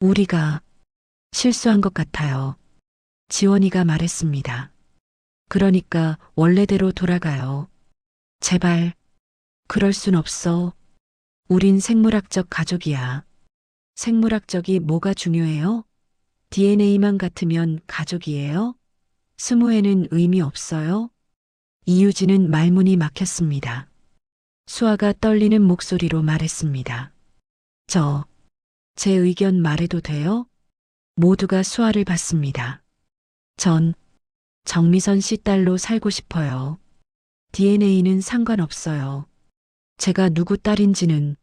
우리가 실수한 것 같아요. 지원이가 말했습니다. 그러니까 원래대로 돌아가요. 제발, 그럴 순 없어. 우린 생물학적 가족이야. 생물학적이 뭐가 중요해요? DNA만 같으면 가족이에요? 스무에는 의미 없어요? 이유진은 말문이 막혔습니다. 수아가 떨리는 목소리로 말했습니다. 제 의견 말해도 돼요? 모두가 수아를 봤습니다. 전 정미선 씨 딸로 살고 싶어요. DNA는 상관없어요. 제가 누구 딸인지는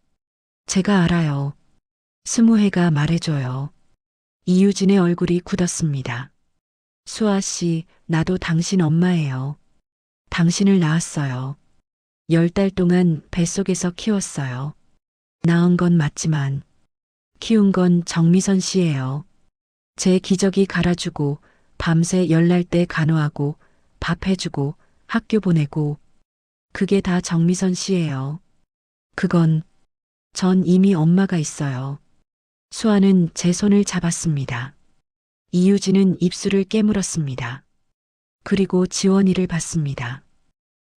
제가 알아요. 스무해가 말해줘요. 이유진의 얼굴이 굳었습니다. 수아 씨, 나도 당신 엄마예요. 당신을 낳았어요. 10달 동안 뱃속에서 키웠어요. 낳은 건 맞지만 키운 건 정미선 씨예요. 제 기저귀 갈아주고 밤새 열날 때 간호하고 밥 해주고 학교 보내고 그게 다 정미선 씨예요. 전 이미 엄마가 있어요. 수아는 제 손을 잡았습니다. 이유진은 입술을 깨물었습니다. 그리고 지원이를 봤습니다.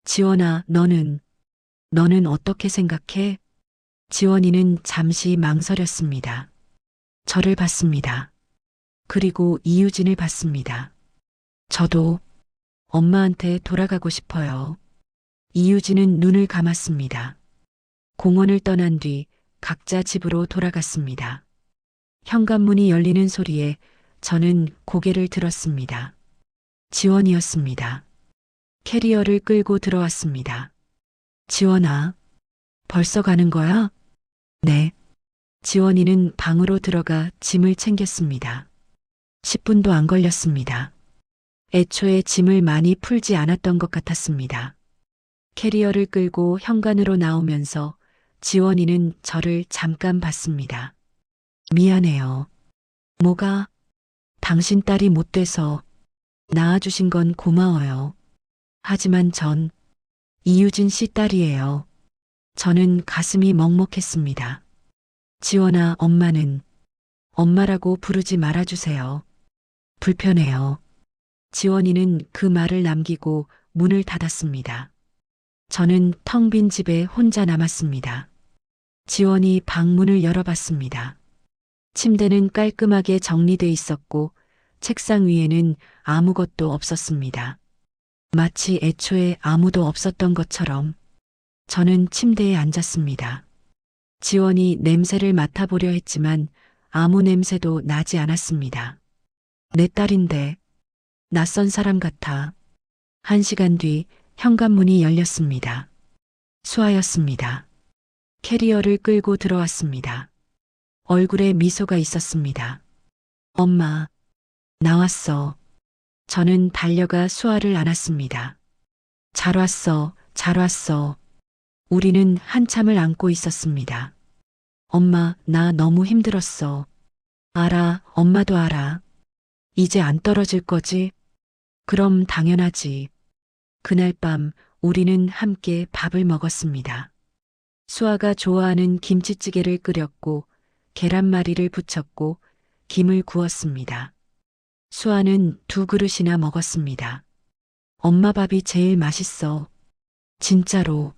지원아, 너는 어떻게 생각해? 지원이는 잠시 망설였습니다. 저를 봤습니다. 그리고 이유진을 봤습니다. 저도 엄마한테 돌아가고 싶어요. 이유진은 눈을 감았습니다. 공원을 떠난 뒤 각자 집으로 돌아갔습니다. 현관문이 열리는 소리에 저는 고개를 들었습니다. 지원이었습니다. 캐리어를 끌고 들어왔습니다. 지원아, 벌써 가는 거야? 네. 지원이는 방으로 들어가 짐을 챙겼습니다. 10분도 안 걸렸습니다. 애초에 짐을 많이 풀지 않았던 것 같았습니다. 캐리어를 끌고 현관으로 나오면서 지원이는 저를 잠깐 봤습니다. 미안해요. 뭐가? 당신 딸이 못 돼서 낳아주신 건 고마워요. 하지만 전 이유진 씨 딸이에요. 저는 가슴이 먹먹했습니다. 지원아, 엄마라고 부르지 말아주세요. 불편해요. 지원이는 그 말을 남기고 문을 닫았습니다. 저는 텅 빈 집에 혼자 남았습니다. 지원이 방문을 열어봤습니다. 침대는 깔끔하게 정리돼 있었고 책상 위에는 아무것도 없었습니다. 마치 애초에 아무도 없었던 것처럼 저는 침대에 앉았습니다. 지원이 냄새를 맡아보려 했지만 아무 냄새도 나지 않았습니다. 내 딸인데 낯선 사람 같아. 1시간 뒤 현관문이 열렸습니다. 수아였습니다. 캐리어를 끌고 들어왔습니다. 얼굴에 미소가 있었습니다. 엄마, 나왔어. 저는 달려가 수아를 안았습니다. 잘 왔어, 잘 왔어. 우리는 한참을 안고 있었습니다. 엄마, 나 너무 힘들었어. 알아, 엄마도 알아. 이제 안 떨어질 거지? 그럼 당연하지. 그날 밤 우리는 함께 밥을 먹었습니다. 수아가 좋아하는 김치찌개를 끓였고 계란말이를 부쳤고 김을 구웠습니다. 수아는 2그릇이나 먹었습니다. 엄마 밥이 제일 맛있어. 진짜로.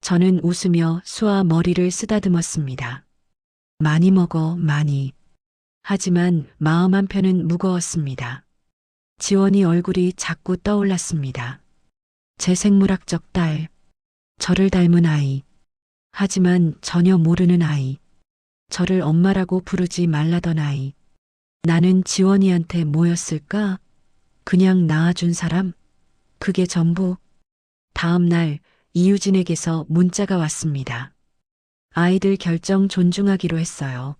저는 웃으며 수아 머리를 쓰다듬었습니다. 많이 먹어, 많이. 하지만 마음 한편은 무거웠습니다. 지원이 얼굴이 자꾸 떠올랐습니다. 제 생물학적 딸, 저를 닮은 아이. 하지만 전혀 모르는 아이. 저를 엄마라고 부르지 말라던 아이. 나는 지원이한테 뭐였을까? 그냥 낳아준 사람? 그게 전부. 다음 날 이유진에게서 문자가 왔습니다. 아이들 결정 존중하기로 했어요.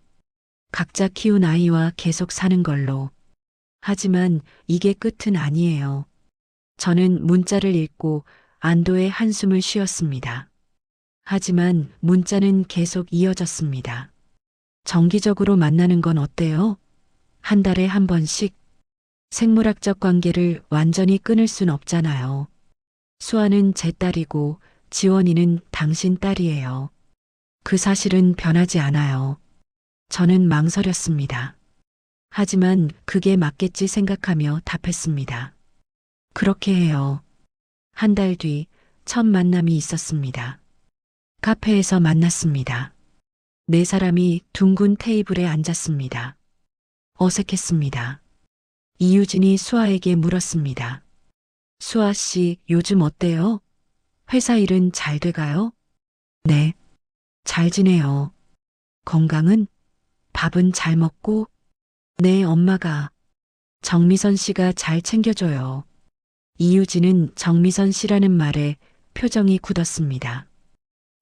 각자 키운 아이와 계속 사는 걸로. 하지만 이게 끝은 아니에요. 저는 문자를 읽고 안도의 한숨을 쉬었습니다. 하지만 문자는 계속 이어졌습니다. 정기적으로 만나는 건 어때요? 한 달에 한 번씩? 생물학적 관계를 완전히 끊을 순 없잖아요. 수아는 제 딸이고 지원이는 당신 딸이에요. 그 사실은 변하지 않아요. 저는 망설였습니다. 하지만 그게 맞겠지 생각하며 답했습니다. 그렇게 해요. 한 달 뒤 첫 만남이 있었습니다. 카페에서 만났습니다. 4사람이 둥근 테이블에 앉았습니다. 어색했습니다. 이유진이 수아에게 물었습니다. 수아 씨, 요즘 어때요? 회사 일은 잘 돼가요? 네, 잘 지내요. 건강은? 밥은 잘 먹고? 네, 엄마가. 정미선 씨가 잘 챙겨줘요. 이유진은 정미선 씨라는 말에 표정이 굳었습니다.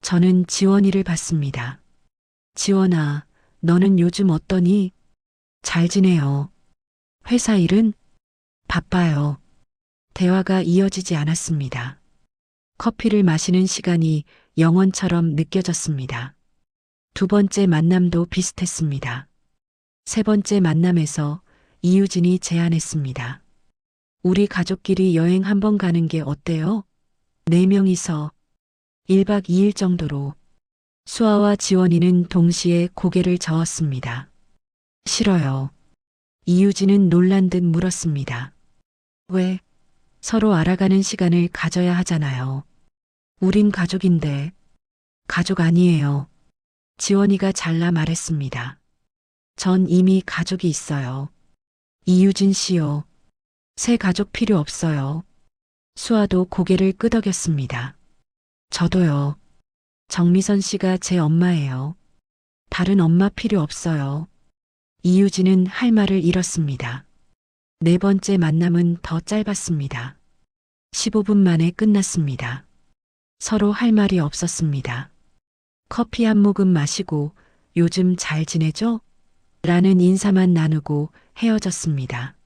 저는 지원이를 봤습니다. 지원아, 너는 요즘 어떠니? 잘 지내요. 회사 일은? 바빠요. 대화가 이어지지 않았습니다. 커피를 마시는 시간이 영원처럼 느껴졌습니다. 2번째 만남도 비슷했습니다. 3번째 만남에서 이유진이 제안했습니다. 우리 가족끼리 여행 한번 가는 게 어때요? 4명이서 1박 2일 정도로. 수아와 지원이는 동시에 고개를 저었습니다. 싫어요. 이유진은 놀란 듯 물었습니다. 왜? 서로 알아가는 시간을 가져야 하잖아요. 우린 가족인데. 가족 아니에요. 지원이가 잘라 말했습니다. 전 이미 가족이 있어요. 이유진 씨요. 새 가족 필요 없어요. 수아도 고개를 끄덕였습니다. 저도요. 정미선 씨가 제 엄마예요. 다른 엄마 필요 없어요. 이유진은 할 말을 잃었습니다. 4번째 만남은 더 짧았습니다. 15분 만에 끝났습니다. 서로 할 말이 없었습니다. 커피 한 모금 마시고 요즘 잘 지내죠? 라는 인사만 나누고 헤어졌습니다.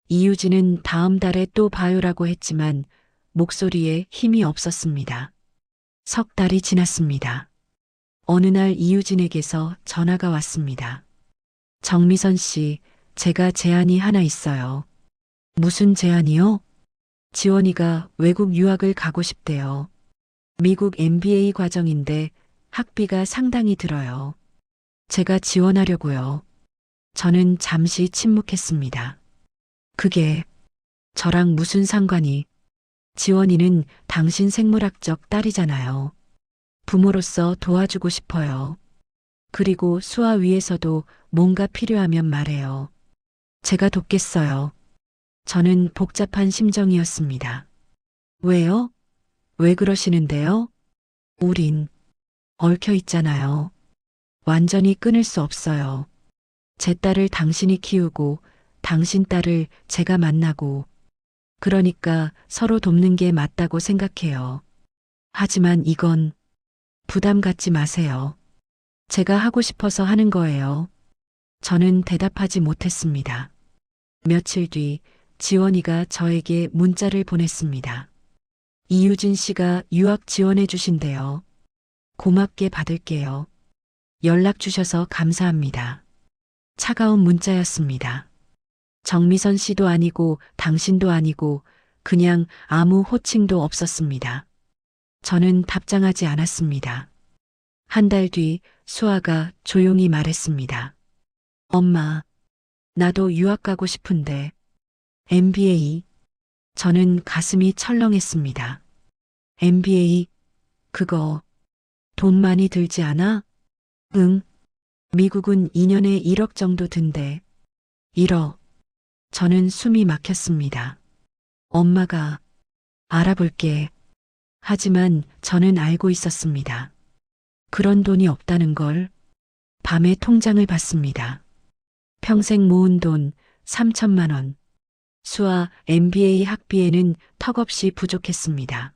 이유진은 다음 달에 또 봐요라고 했지만 목소리에 힘이 없었습니다. 석 달이 지났습니다. 어느 날 이유진에게서 전화가 왔습니다. 정미선 씨, 제가 제안이 하나 있어요. 무슨 제안이요? 지원이가 외국 유학을 가고 싶대요. 미국 MBA 과정인데 학비가 상당히 들어요. 제가 지원하려고요. 저는 잠시 침묵했습니다. 그게 저랑 무슨 상관이? 지원이는 당신 생물학적 딸이잖아요. 부모로서 도와주고 싶어요. 그리고 수아 위해서도 뭔가 필요하면 말해요. 제가 돕겠어요. 저는 복잡한 심정이었습니다. 왜요? 왜 그러시는데요? 우린 얽혀 있잖아요. 완전히 끊을 수 없어요. 제 딸을 당신이 키우고 당신 딸을 제가 만나고 그러니까 서로 돕는 게 맞다고 생각해요. 하지만 이건 부담 갖지 마세요. 제가 하고 싶어서 하는 거예요. 저는 대답하지 못했습니다. 며칠 뒤 지원이가 저에게 문자를 보냈습니다. 이유진 씨가 유학 지원해 주신대요. 고맙게 받을게요. 연락 주셔서 감사합니다. 차가운 문자였습니다. 정미선 씨도 아니고 당신도 아니고 그냥 아무 호칭도 없었습니다. 저는 답장하지 않았습니다. 한 달 뒤 수아가 조용히 말했습니다. 엄마, 나도 유학 가고 싶은데 MBA. 저는 가슴이 철렁했습니다. MBA, 그거 돈 많이 들지 않아? 응. 미국은 2년에 1억 정도 든대. 1억. 저는 숨이 막혔습니다. 엄마가 알아볼게. 하지만 저는 알고 있었습니다. 그런 돈이 없다는 걸. 밤에 통장을 봤습니다. 평생 모은 돈 3천만 원. 수아 MBA 학비에는 턱없이 부족했습니다.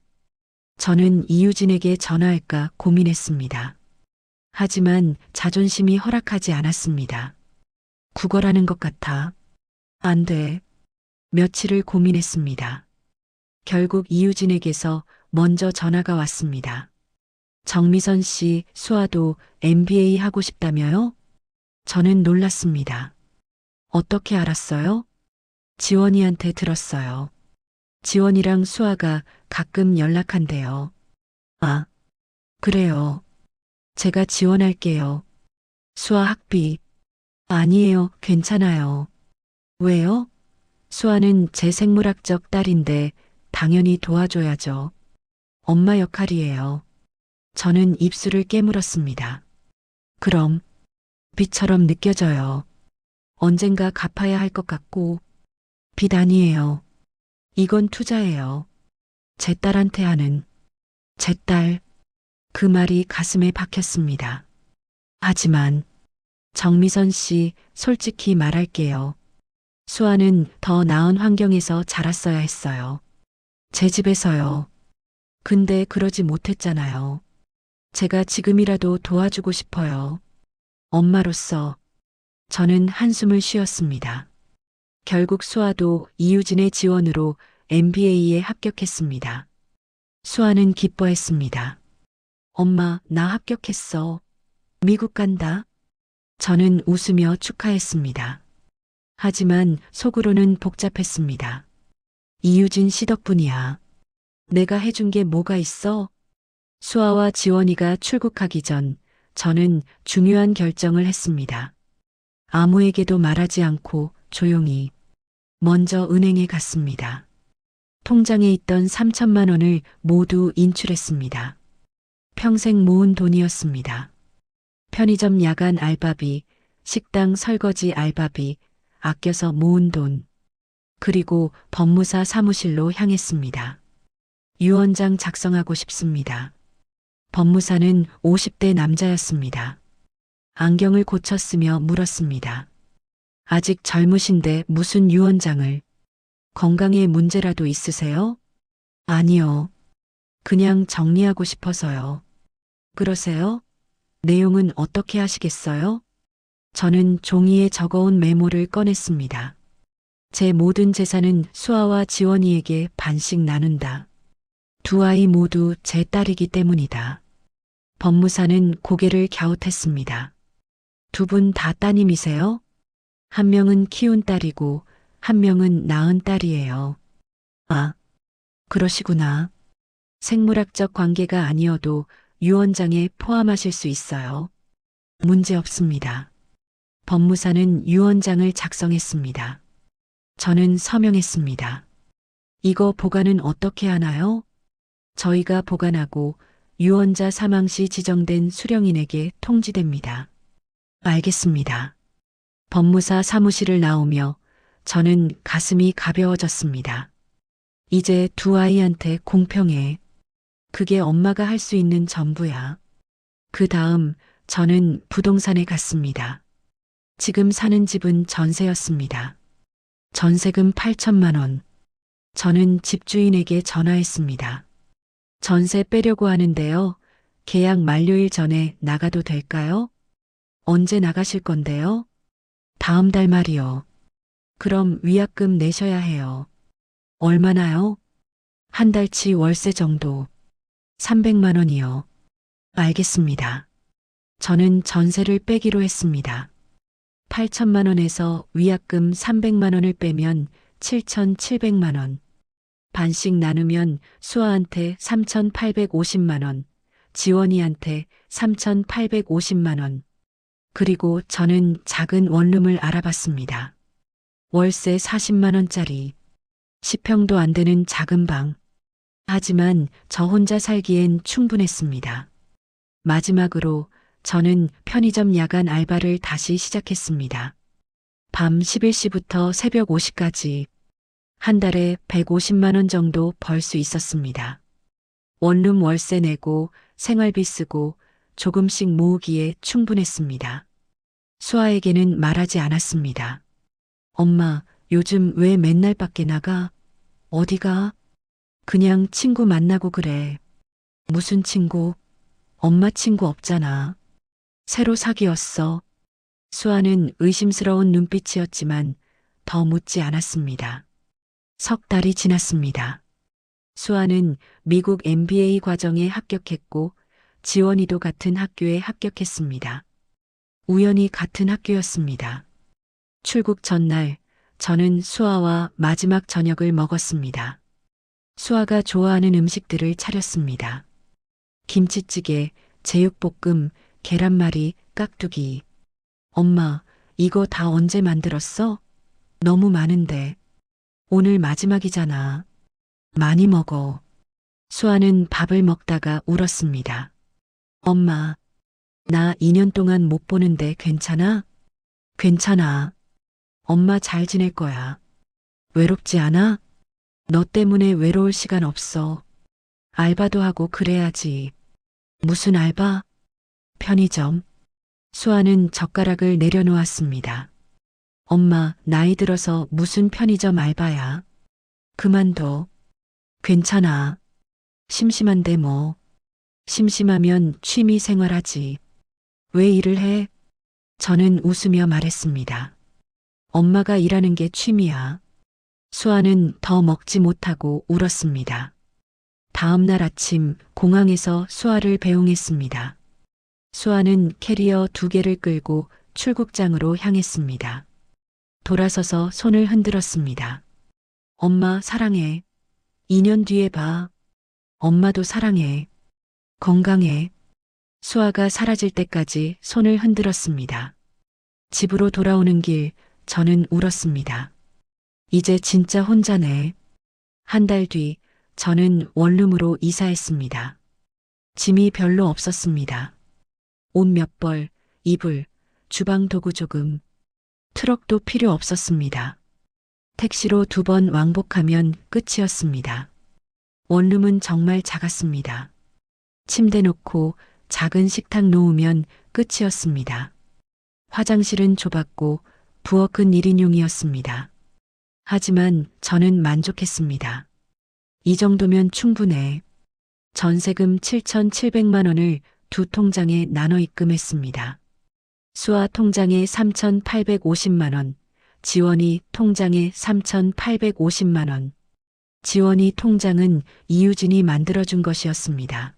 저는 이유진에게 전화할까 고민했습니다. 하지만 자존심이 허락하지 않았습니다. 구걸하는 것 같아. 안 돼. 며칠을 고민했습니다. 결국 이유진에게서 먼저 전화가 왔습니다. 정미선 씨, 수아도 MBA 하고 싶다며요? 저는 놀랐습니다. 어떻게 알았어요? 지원이한테 들었어요. 지원이랑 수아가 가끔 연락한대요. 아, 그래요. 제가 지원할게요. 수아 학비. 아니에요, 괜찮아요. 왜요? 수아는 제 생물학적 딸인데 당연히 도와줘야죠. 엄마 역할이에요. 저는 입술을 깨물었습니다. 그럼 빚처럼 느껴져요. 언젠가 갚아야 할 것 같고 빚 아니에요. 이건 투자예요. 제 딸한테 하는 제 딸. 그 말이 가슴에 박혔습니다. 하지만 정미선 씨 솔직히 말할게요. 수아는 더 나은 환경에서 자랐어야 했어요. 제 집에서요. 근데 그러지 못했잖아요. 제가 지금이라도 도와주고 싶어요. 엄마로서 저는 한숨을 쉬었습니다. 결국 수아도 이유진의 지원으로 MBA에 합격했습니다. 수아는 기뻐했습니다. 엄마, 나 합격했어. 미국 간다. 저는 웃으며 축하했습니다. 하지만 속으로는 복잡했습니다. 이유진 씨 덕분이야. 내가 해준 게 뭐가 있어? 수아와 지원이가 출국하기 전 저는 중요한 결정을 했습니다. 아무에게도 말하지 않고 조용히 먼저 은행에 갔습니다. 통장에 있던 3천만 원을 모두 인출했습니다. 평생 모은 돈이었습니다. 편의점 야간 알바비, 식당 설거지 알바비, 아껴서 모은 돈. 그리고 법무사 사무실로 향했습니다. 유언장 작성하고 싶습니다. 법무사는 50대 남자였습니다. 안경을 고쳤으며 물었습니다. 아직 젊으신데 무슨 유언장을? 건강에 문제라도 있으세요? 아니요. 그냥 정리하고 싶어서요. 그러세요? 내용은 어떻게 하시겠어요? 저는 종이에 적어온 메모를 꺼냈습니다. 제 모든 재산은 수아와 지원이에게 반씩 나눈다. 두 아이 모두 제 딸이기 때문이다. 법무사는 고개를 갸웃했습니다. 두 분 다 따님이세요? 한 명은 키운 딸이고 한 명은 낳은 딸이에요. 아, 그러시구나. 생물학적 관계가 아니어도 유언장에 포함하실 수 있어요. 문제 없습니다. 법무사는 유언장을 작성했습니다. 저는 서명했습니다. 이거 보관은 어떻게 하나요? 저희가 보관하고 유언자 사망 시 지정된 수령인에게 통지됩니다. 알겠습니다. 법무사 사무실을 나오며 저는 가슴이 가벼워졌습니다. 이제 두 아이한테 공평해. 그게 엄마가 할 수 있는 전부야. 그 다음 저는 부동산에 갔습니다. 지금 사는 집은 전세였습니다. 전세금 8천만 원. 저는 집주인에게 전화했습니다. 전세 빼려고 하는데요. 계약 만료일 전에 나가도 될까요? 언제 나가실 건데요? 다음 달 말이요. 그럼 위약금 내셔야 해요. 얼마나요? 한 달치 월세 정도. 300만 원이요. 알겠습니다. 저는 전세를 빼기로 했습니다. 8천만 원에서 위약금 300만 원을 빼면 7,700만 원. 반씩 나누면 수아한테 3,850만 원, 지원이한테 3,850만 원. 그리고 저는 작은 원룸을 알아봤습니다. 월세 40만 원짜리, 10평도 안 되는 작은 방. 하지만 저 혼자 살기엔 충분했습니다. 마지막으로 저는 편의점 야간 알바를 다시 시작했습니다. 밤 11시부터 새벽 5시까지 한 달에 150만 원 정도 벌 수 있었습니다. 원룸 월세 내고 생활비 쓰고 조금씩 모으기에 충분했습니다. 수아에게는 말하지 않았습니다. 엄마, 요즘 왜 맨날 밖에 나가? 어디가? 그냥 친구 만나고 그래. 무슨 친구? 엄마 친구 없잖아. 새로 사귀었어. 수아는 의심스러운 눈빛이었지만 더 묻지 않았습니다. 석 달이 지났습니다. 수아는 미국 MBA 과정에 합격했고 지원이도 같은 학교에 합격했습니다. 우연히 같은 학교였습니다. 출국 전날 저는 수아와 마지막 저녁을 먹었습니다. 수아가 좋아하는 음식들을 차렸습니다. 김치찌개, 제육볶음, 계란말이, 깍두기. 엄마, 이거 다 언제 만들었어? 너무 많은데. 오늘 마지막이잖아. 많이 먹어. 수아는 밥을 먹다가 울었습니다. 엄마, 나 2년 동안 못 보는데 괜찮아? 괜찮아. 엄마 잘 지낼 거야. 외롭지 않아? 너 때문에 외로울 시간 없어. 알바도 하고 그래야지. 무슨 알바? 편의점. 수아는 젓가락을 내려놓았습니다. 엄마, 나이 들어서 무슨 편의점 알바야? 그만둬. 괜찮아. 심심한데 뭐. 심심하면 취미 생활하지. 왜 일을 해? 저는 웃으며 말했습니다. 엄마가 일하는 게 취미야. 수아는 더 먹지 못하고 울었습니다. 다음 날 아침 공항에서 수아를 배웅했습니다. 수아는 캐리어 2개를 끌고 출국장으로 향했습니다. 돌아서서 손을 흔들었습니다. 엄마 사랑해. 2년 뒤에 봐. 엄마도 사랑해. 건강해. 수아가 사라질 때까지 손을 흔들었습니다. 집으로 돌아오는 길 저는 울었습니다. 이제 진짜 혼자네. 한 달 뒤 저는 원룸으로 이사했습니다. 짐이 별로 없었습니다. 옷 몇 벌, 이불, 주방 도구 조금. 트럭도 필요 없었습니다. 택시로 2번 왕복하면 끝이었습니다. 원룸은 정말 작았습니다. 침대 놓고 작은 식탁 놓으면 끝이었습니다. 화장실은 좁았고 부엌은 1인용이었습니다. 하지만 저는 만족했습니다. 이 정도면 충분해. 전세금 7,700만 원을 2 통장에 나눠 입금했습니다. 수아 통장에 3,850만 원, 지원이 통장에 3,850만 원. 지원이 통장은 이유진이 만들어준 것이었습니다.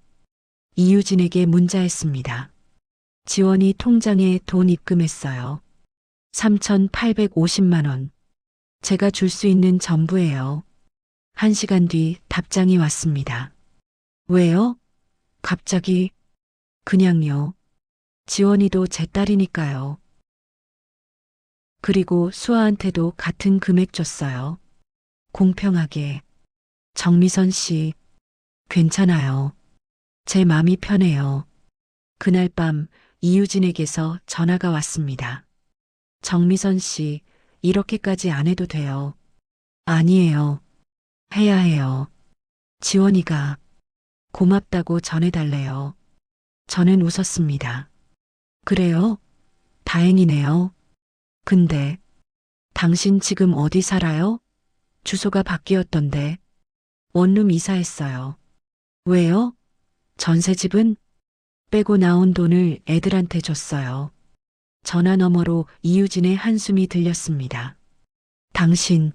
이유진에게 문자했습니다. 지원이 통장에 돈 입금했어요. 3,850만 원. 제가 줄 수 있는 전부예요. 1시간 뒤 답장이 왔습니다. 왜요? 갑자기? 그냥요. 지원이도 제 딸이니까요. 그리고 수아한테도 같은 금액 줬어요. 공평하게. 정미선 씨, 괜찮아요. 제 마음이 편해요. 그날 밤 이유진에게서 전화가 왔습니다. 정미선 씨, 이렇게까지 안 해도 돼요. 아니에요. 해야 해요. 지원이가 고맙다고 전해달래요. 저는 웃었습니다. 그래요? 다행이네요. 근데 당신 지금 어디 살아요? 주소가 바뀌었던데. 원룸 이사했어요. 왜요? 전세집은 빼고 나온 돈을 애들한테 줬어요. 전화 너머로 이유진의 한숨이 들렸습니다. 당신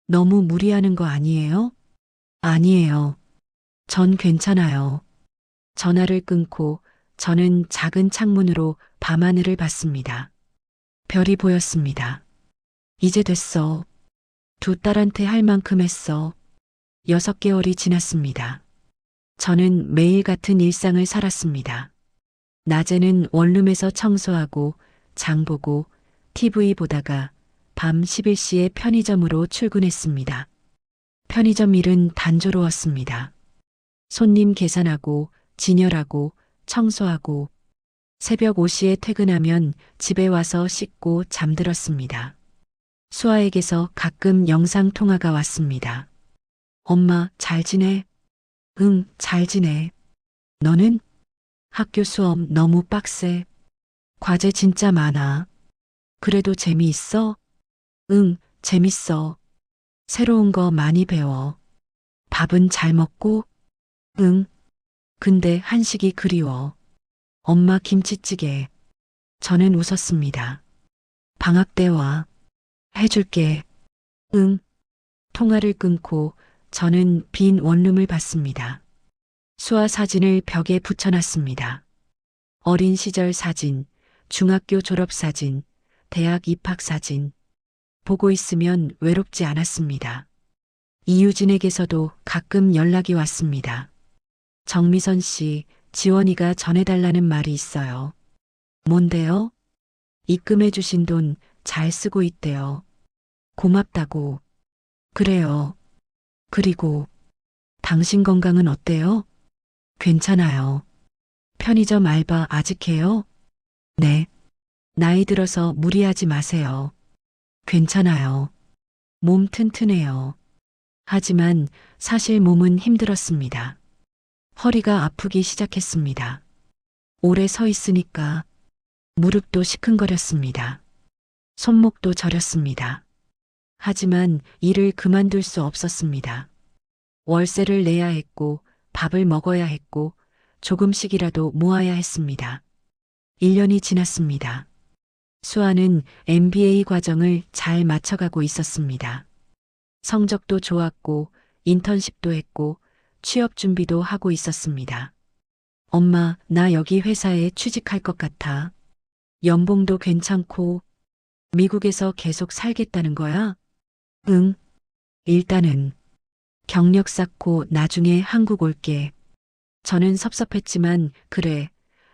너무 무리하는 거 아니에요? 아니에요. 전 괜찮아요. 전화를 끊고 저는 작은 창문으로 밤하늘을 봤습니다. 별이 보였습니다. 이제 됐어. 두 딸한테 할 만큼 했어. 6개월이 지났습니다. 저는 매일 같은 일상을 살았습니다. 낮에는 원룸에서 청소하고 장 보고 TV 보다가 밤 11시에 편의점으로 출근했습니다. 편의점 일은 단조로웠습니다. 손님 계산하고 진열하고 청소하고 새벽 5시에 퇴근하면 집에 와서 씻고 잠들었습니다. 수아에게서 가끔 영상 통화가 왔습니다. 엄마, 잘 지내? 응, 잘 지내. 너는? 학교 수업 너무 빡세. 과제 진짜 많아. 그래도 재미있어? 응, 재밌어. 새로운 거 많이 배워. 밥은 잘 먹고? 응. 근데 한식이 그리워. 엄마 김치찌개. 저는 웃었습니다. 방학 때 와. 해줄게. 응. 통화를 끊고 저는 빈 원룸을 봤습니다. 수아 사진을 벽에 붙여놨습니다. 어린 시절 사진, 중학교 졸업 사진, 대학 입학 사진. 보고 있으면 외롭지 않았습니다. 이유진에게서도 가끔 연락이 왔습니다. 정미선 씨, 지원이가 전해달라는 말이 있어요. 뭔데요? 입금해주신 돈 잘 쓰고 있대요. 고맙다고. 그래요. 그리고 당신 건강은 어때요? 괜찮아요. 편의점 알바 아직 해요? 네. 나이 들어서 무리하지 마세요. 괜찮아요. 몸 튼튼해요. 하지만 사실 몸은 힘들었습니다. 허리가 아프기 시작했습니다. 오래 서 있으니까 무릎도 시큰거렸습니다. 손목도 저렸습니다. 하지만 일을 그만둘 수 없었습니다. 월세를 내야 했고 밥을 먹어야 했고 조금씩이라도 모아야 했습니다. 1년이 지났습니다. 수아는 MBA 과정을 잘 마쳐가고 있었습니다. 성적도 좋았고 인턴십도 했고 취업 준비도 하고 있었습니다. 엄마, 나 여기 회사에 취직할 것 같아. 연봉도 괜찮고 미국에서 계속 살겠다는 거야? 응. 일단은 경력 쌓고 나중에 한국 올게. 저는 섭섭했지만 그래,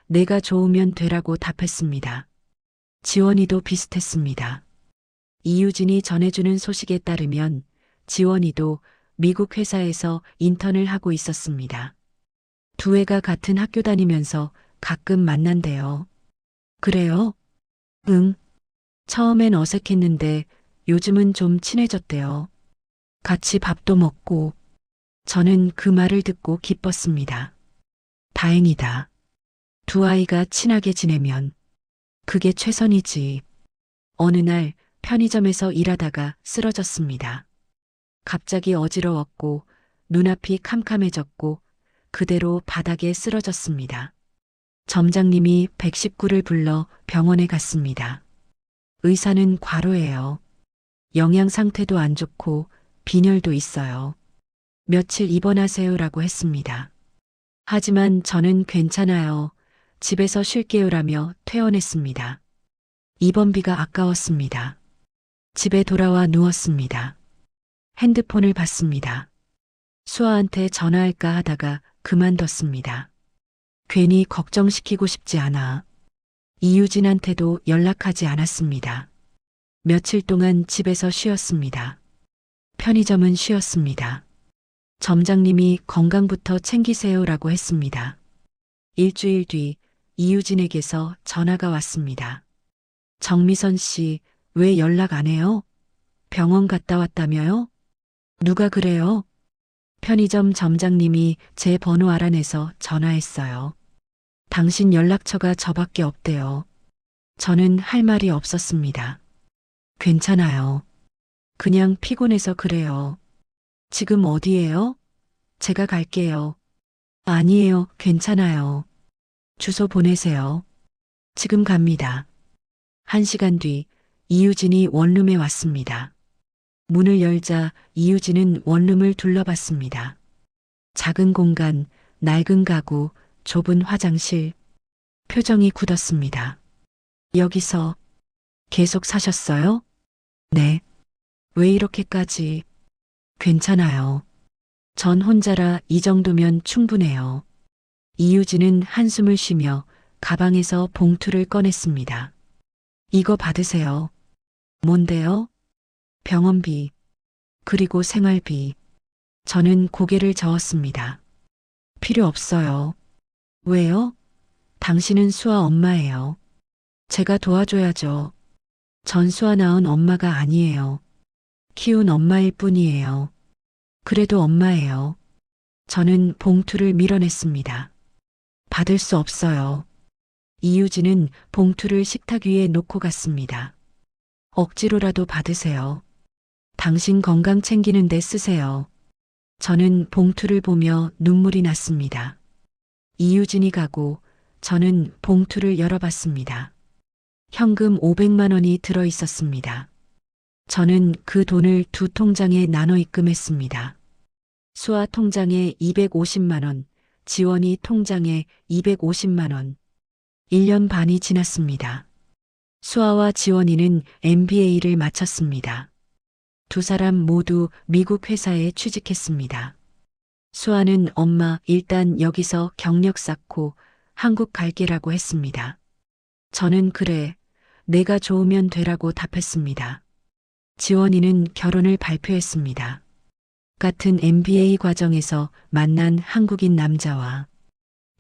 내가 좋으면 되라고 답했습니다. 지원이도 비슷했습니다. 이유진이 전해주는 소식에 따르면 지원이도 미국 회사에서 인턴을 하고 있었습니다. 두 애가 같은 학교 다니면서 가끔 만난대요. 그래요? 응. 처음엔 어색했는데 요즘은 좀 친해졌대요. 같이 밥도 먹고. 저는 그 말을 듣고 기뻤습니다. 다행이다. 두 아이가 친하게 지내면 그게 최선이지. 어느 날 편의점에서 일하다가 쓰러졌습니다. 갑자기 어지러웠고 눈앞이 캄캄해졌고 그대로 바닥에 쓰러졌습니다. 점장님이 119를 불러 병원에 갔습니다. 의사는 과로예요. 영양 상태도 안 좋고 빈혈도 있어요. 며칠 입원하세요라고 했습니다. 하지만 저는 괜찮아요. 집에서 쉴게요라며 퇴원했습니다. 입원비가 아까웠습니다. 집에 돌아와 누웠습니다. 핸드폰을 봤습니다. 수아한테 전화할까 하다가 그만뒀습니다. 괜히 걱정시키고 싶지 않아. 이유진한테도 연락하지 않았습니다. 며칠 동안 집에서 쉬었습니다. 편의점은 쉬었습니다. 점장님이 건강부터 챙기세요라고 했습니다. 일주일 뒤 이유진에게서 전화가 왔습니다. 정미선 씨, 왜 연락 안 해요? 병원 갔다 왔다며요? 누가 그래요? 편의점 점장님이 제 번호 알아내서 전화했어요. 당신 연락처가 저밖에 없대요. 저는 할 말이 없었습니다. 괜찮아요. 그냥 피곤해서 그래요. 지금 어디예요? 제가 갈게요. 아니에요. 괜찮아요. 주소 보내세요. 지금 갑니다. 1시간 뒤 이유진이 원룸에 왔습니다. 문을 열자 이유진은 원룸을 둘러봤습니다. 작은 공간, 낡은 가구, 좁은 화장실. 표정이 굳었습니다. 여기서 계속 사셨어요? 네. 왜 이렇게까지? 괜찮아요. 전 혼자라 이 정도면 충분해요. 이유진은 한숨을 쉬며 가방에서 봉투를 꺼냈습니다. 이거 받으세요. 뭔데요? 병원비, 그리고 생활비. 저는 고개를 저었습니다. 필요 없어요. 왜요? 당신은 수아 엄마예요. 제가 도와줘야죠. 전 수아 낳은 엄마가 아니에요. 키운 엄마일 뿐이에요. 그래도 엄마예요. 저는 봉투를 밀어냈습니다. 받을 수 없어요. 이유진은 봉투를 식탁 위에 놓고 갔습니다. 억지로라도 받으세요. 당신 건강 챙기는데 쓰세요. 저는 봉투를 보며 눈물이 났습니다. 이유진이 가고 저는 봉투를 열어봤습니다. 현금 500만 원이 들어 있었습니다. 저는 그 돈을 두 통장에 나눠 입금했습니다. 수아 통장에 250만 원, 지원이 통장에 250만 원. 1년 반이 지났습니다. 수아와 지원이는 MBA를 마쳤습니다. 두 사람 모두 미국 회사에 취직했습니다. 수아는 엄마 일단 여기서 경력 쌓고 한국 갈게라고 했습니다. 저는 그래, 내가 좋으면 되라고 답했습니다. 지원이는 결혼을 발표했습니다. 같은 MBA 과정에서 만난 한국인 남자와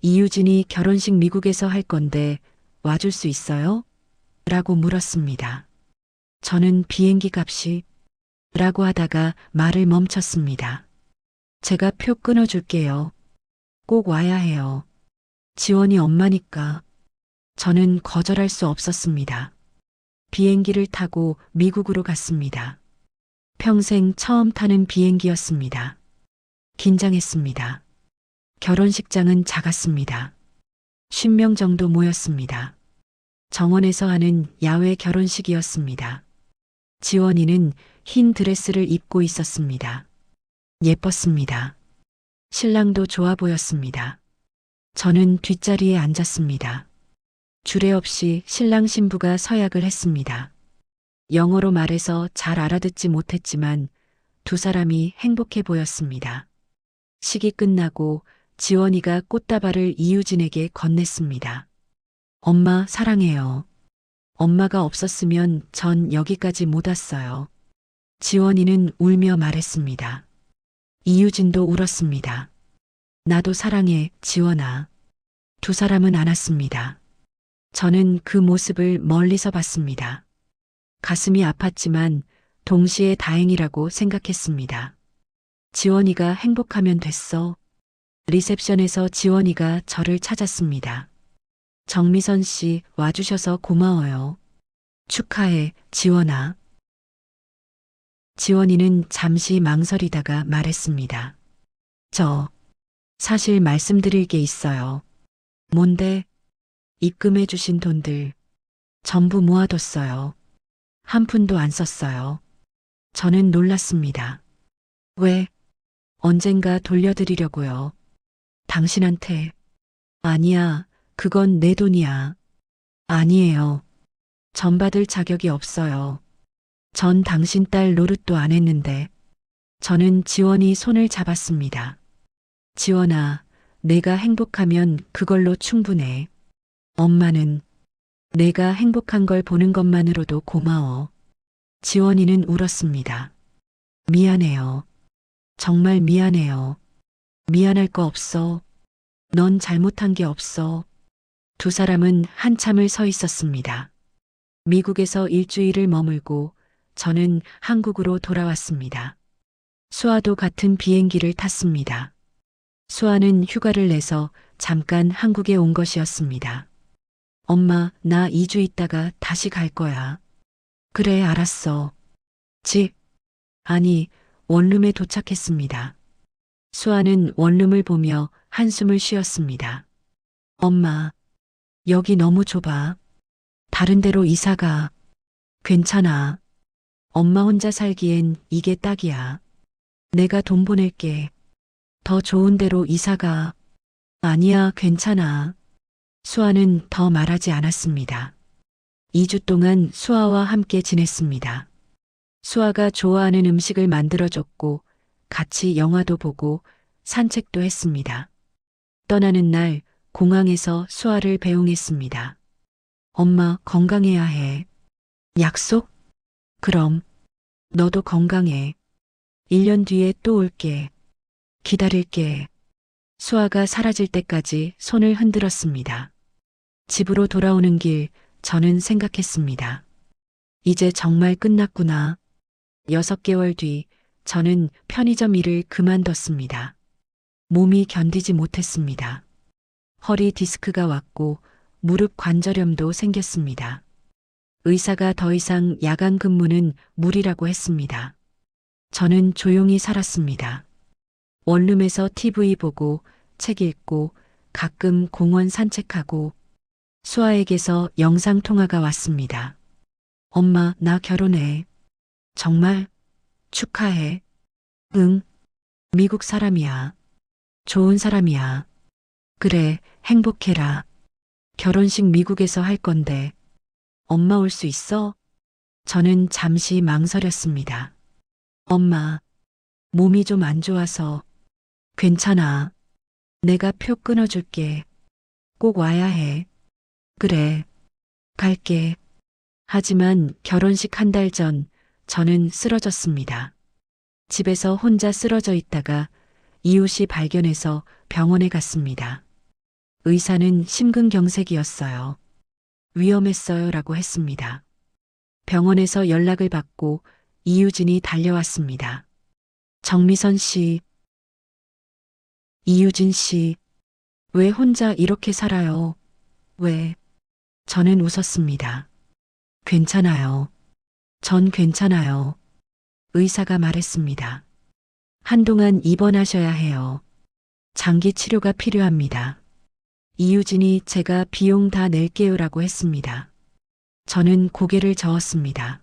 이유진이 결혼식 미국에서 할 건데 와줄 수 있어요? 라고 물었습니다. 저는 비행기 값이 라고 하다가 말을 멈췄습니다. 제가 표 끊어줄게요. 꼭 와야 해요. 지원이 엄마니까. 저는 거절할 수 없었습니다. 비행기를 타고 미국으로 갔습니다. 평생 처음 타는 비행기였습니다. 긴장했습니다. 결혼식장은 작았습니다. 50명 정도 모였습니다. 정원에서 하는 야외 결혼식이었습니다. 지원이는 흰 드레스를 입고 있었습니다. 예뻤습니다. 신랑도 좋아 보였습니다. 저는 뒷자리에 앉았습니다. 주례 없이 신랑 신부가 서약을 했습니다. 영어로 말해서 잘 알아듣지 못했지만 두 사람이 행복해 보였습니다. 식이 끝나고 지원이가 꽃다발을 이유진에게 건넸습니다. 엄마 사랑해요. 엄마가 없었으면 전 여기까지 못 왔어요. 지원이는 울며 말했습니다. 이유진도 울었습니다. 나도 사랑해, 지원아. 두 사람은 안았습니다. 저는 그 모습을 멀리서 봤습니다. 가슴이 아팠지만 동시에 다행이라고 생각했습니다. 지원이가 행복하면 됐어. 리셉션에서 지원이가 저를 찾았습니다. 정미선 씨 와주셔서 고마워요. 축하해, 지원아. 지원이는 잠시 망설이다가 말했습니다. 저 사실 말씀드릴 게 있어요. 뭔데? 입금해 주신 돈들 전부 모아뒀어요. 한 푼도 안 썼어요. 저는 놀랐습니다. 왜? 언젠가 돌려드리려고요. 당신한테. 아니야, 그건 내 돈이야. 아니에요. 전 받을 자격이 없어요. 전 당신 딸 노릇도 안 했는데. 저는 지원이 손을 잡았습니다. 지원아, 내가 행복하면 그걸로 충분해. 엄마는 내가 행복한 걸 보는 것만으로도 고마워. 지원이는 울었습니다. 미안해요. 정말 미안해요. 미안할 거 없어. 넌 잘못한 게 없어. 두 사람은 한참을 서 있었습니다. 미국에서 일주일을 머물고 저는 한국으로 돌아왔습니다. 수아도 같은 비행기를 탔습니다. 수아는 휴가를 내서 잠깐 한국에 온 것이었습니다. 엄마, 나 2주 있다가 다시 갈 거야. 그래, 알았어. 집, 아니, 원룸에 도착했습니다. 수아는 원룸을 보며 한숨을 쉬었습니다. 엄마, 여기 너무 좁아. 다른 데로 이사가. 괜찮아. 엄마 혼자 살기엔 이게 딱이야. 내가 돈 보낼게. 더 좋은 데로 이사가. 아니야, 괜찮아. 수아는 더 말하지 않았습니다. 2주 동안 수아와 함께 지냈습니다. 수아가 좋아하는 음식을 만들어줬고, 같이 영화도 보고, 산책도 했습니다. 떠나는 날, 공항에서 수아를 배웅했습니다. 엄마, 건강해야 해. 약속? 그럼. 너도 건강해. 1년 뒤에 또 올게. 기다릴게. 수아가 사라질 때까지 손을 흔들었습니다. 집으로 돌아오는 길, 저는 생각했습니다. 이제 정말 끝났구나. 6개월 뒤, 저는 편의점 일을 그만뒀습니다. 몸이 견디지 못했습니다. 허리 디스크가 왔고, 무릎 관절염도 생겼습니다. 의사가 더 이상 야간 근무는 무리라고 했습니다. 저는 조용히 살았습니다. 원룸에서 TV 보고, 책 읽고, 가끔 공원 산책하고, 수아에게서 영상통화가 왔습니다. 엄마, 나 결혼해. 정말? 축하해. 응. 미국 사람이야. 좋은 사람이야. 그래, 행복해라. 결혼식 미국에서 할 건데. 엄마 올 수 있어? 저는 잠시 망설였습니다. 엄마, 몸이 좀 안 좋아서. 괜찮아. 내가 표 끊어줄게. 꼭 와야 해. 그래. 갈게. 하지만 결혼식 한 달 전, 저는 쓰러졌습니다. 집에서 혼자 쓰러져 있다가 이웃이 발견해서 병원에 갔습니다. 의사는 심근경색이었어요. 위험했어요 라고 했습니다. 병원에서 연락을 받고 이유진이 달려왔습니다. 정미선 씨, 이유진 씨, 왜 혼자 이렇게 살아요? 왜? 저는 웃었습니다. 괜찮아요. 전 괜찮아요. 의사가 말했습니다. 한동안 입원하셔야 해요. 장기 치료가 필요합니다. 이유진이 제가 비용 다 낼게요라고 했습니다. 저는 고개를 저었습니다.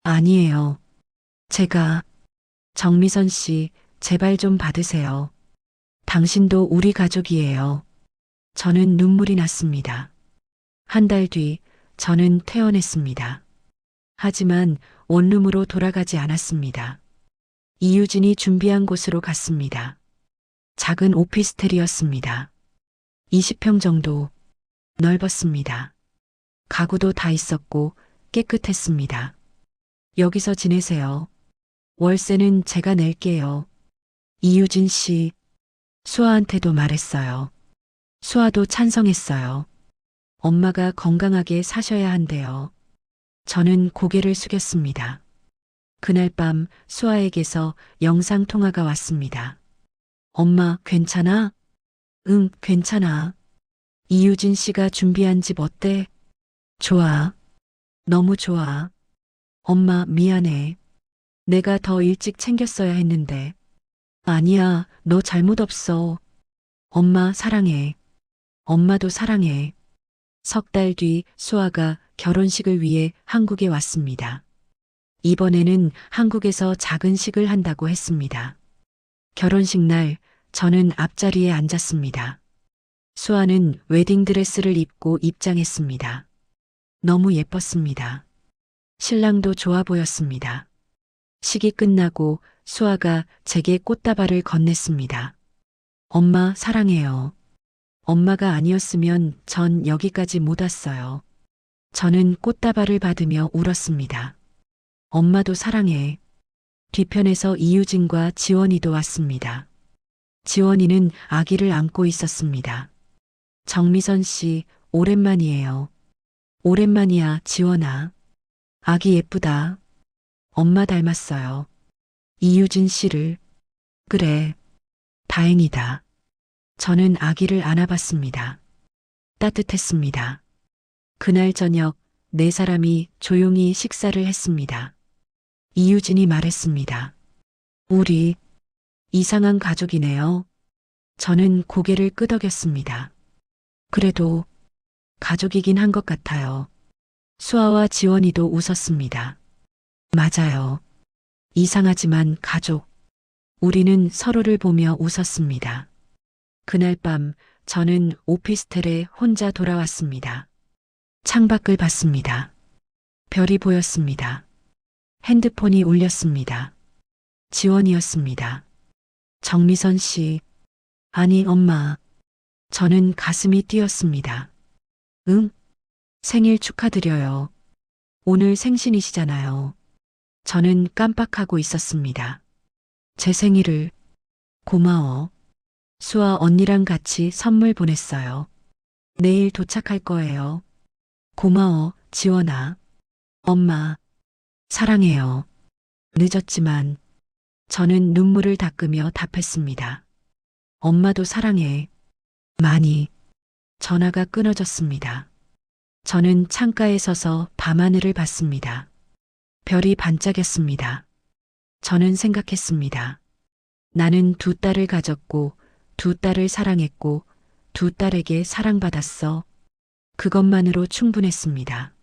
아니에요. 제가, 정미선 씨, 제발 좀 받으세요. 당신도 우리 가족이에요. 저는 눈물이 났습니다. 한 달 뒤, 저는 퇴원했습니다. 하지만 원룸으로 돌아가지 않았습니다. 이유진이 준비한 곳으로 갔습니다. 작은 오피스텔이었습니다. 20평 정도 넓었습니다. 가구도 다 있었고 깨끗했습니다. 여기서 지내세요. 월세는 제가 낼게요. 이유진 씨, 수아한테도 말했어요. 수아도 찬성했어요. 엄마가 건강하게 사셔야 한대요. 저는 고개를 숙였습니다. 그날 밤 수아에게서 영상통화가 왔습니다. 엄마, 괜찮아? 응, 괜찮아. 이유진 씨가 준비한 집 어때? 좋아. 너무 좋아. 엄마, 미안해. 내가 더 일찍 챙겼어야 했는데. 아니야, 너 잘못 없어. 엄마 사랑해. 엄마도 사랑해. 석 달 뒤 수아가 결혼식을 위해 한국에 왔습니다. 이번에는 한국에서 작은 식을 한다고 했습니다. 결혼식 날 저는 앞자리에 앉았습니다. 수아는 웨딩드레스를 입고 입장했습니다. 너무 예뻤습니다. 신랑도 좋아 보였습니다. 식이 끝나고 수아가 제게 꽃다발을 건넸습니다. 엄마 사랑해요. 엄마가 아니었으면 전 여기까지 못 왔어요. 저는 꽃다발을 받으며 울었습니다. 엄마도 사랑해. 뒤편에서 이유진과 지원이도 왔습니다. 지원이는 아기를 안고 있었습니다. 정미선 씨, 오랜만이에요. 오랜만이야, 지원아. 아기 예쁘다. 엄마 닮았어요. 이유진 씨를. 그래, 다행이다. 저는 아기를 안아봤습니다. 따뜻했습니다. 그날 저녁 네 사람이 조용히 식사를 했습니다. 이유진이 말했습니다. 우리 이상한 가족이네요. 저는 고개를 끄덕였습니다. 그래도 가족이긴 한 것 같아요. 수아와 지원이도 웃었습니다. 맞아요. 이상하지만 가족. 우리는 서로를 보며 웃었습니다. 그날 밤 저는 오피스텔에 혼자 돌아왔습니다. 창밖을 봤습니다. 별이 보였습니다. 핸드폰이 울렸습니다. 지원이었습니다. 정미선 씨. 아니, 엄마. 저는 가슴이 뛰었습니다. 응? 생일 축하드려요. 오늘 생신이시잖아요. 저는 깜빡하고 있었습니다. 제 생일을. 고마워. 수아 언니랑 같이 선물 보냈어요. 내일 도착할 거예요. 고마워, 지원아. 엄마, 사랑해요. 늦었지만 저는 눈물을 닦으며 답했습니다. 엄마도 사랑해. 많이. 전화가 끊어졌습니다. 저는 창가에 서서 밤하늘을 봤습니다. 별이 반짝였습니다. 저는 생각했습니다. 나는 두 딸을 가졌고, 두 딸을 사랑했고, 두 딸에게 사랑받았어. 그것만으로 충분했습니다.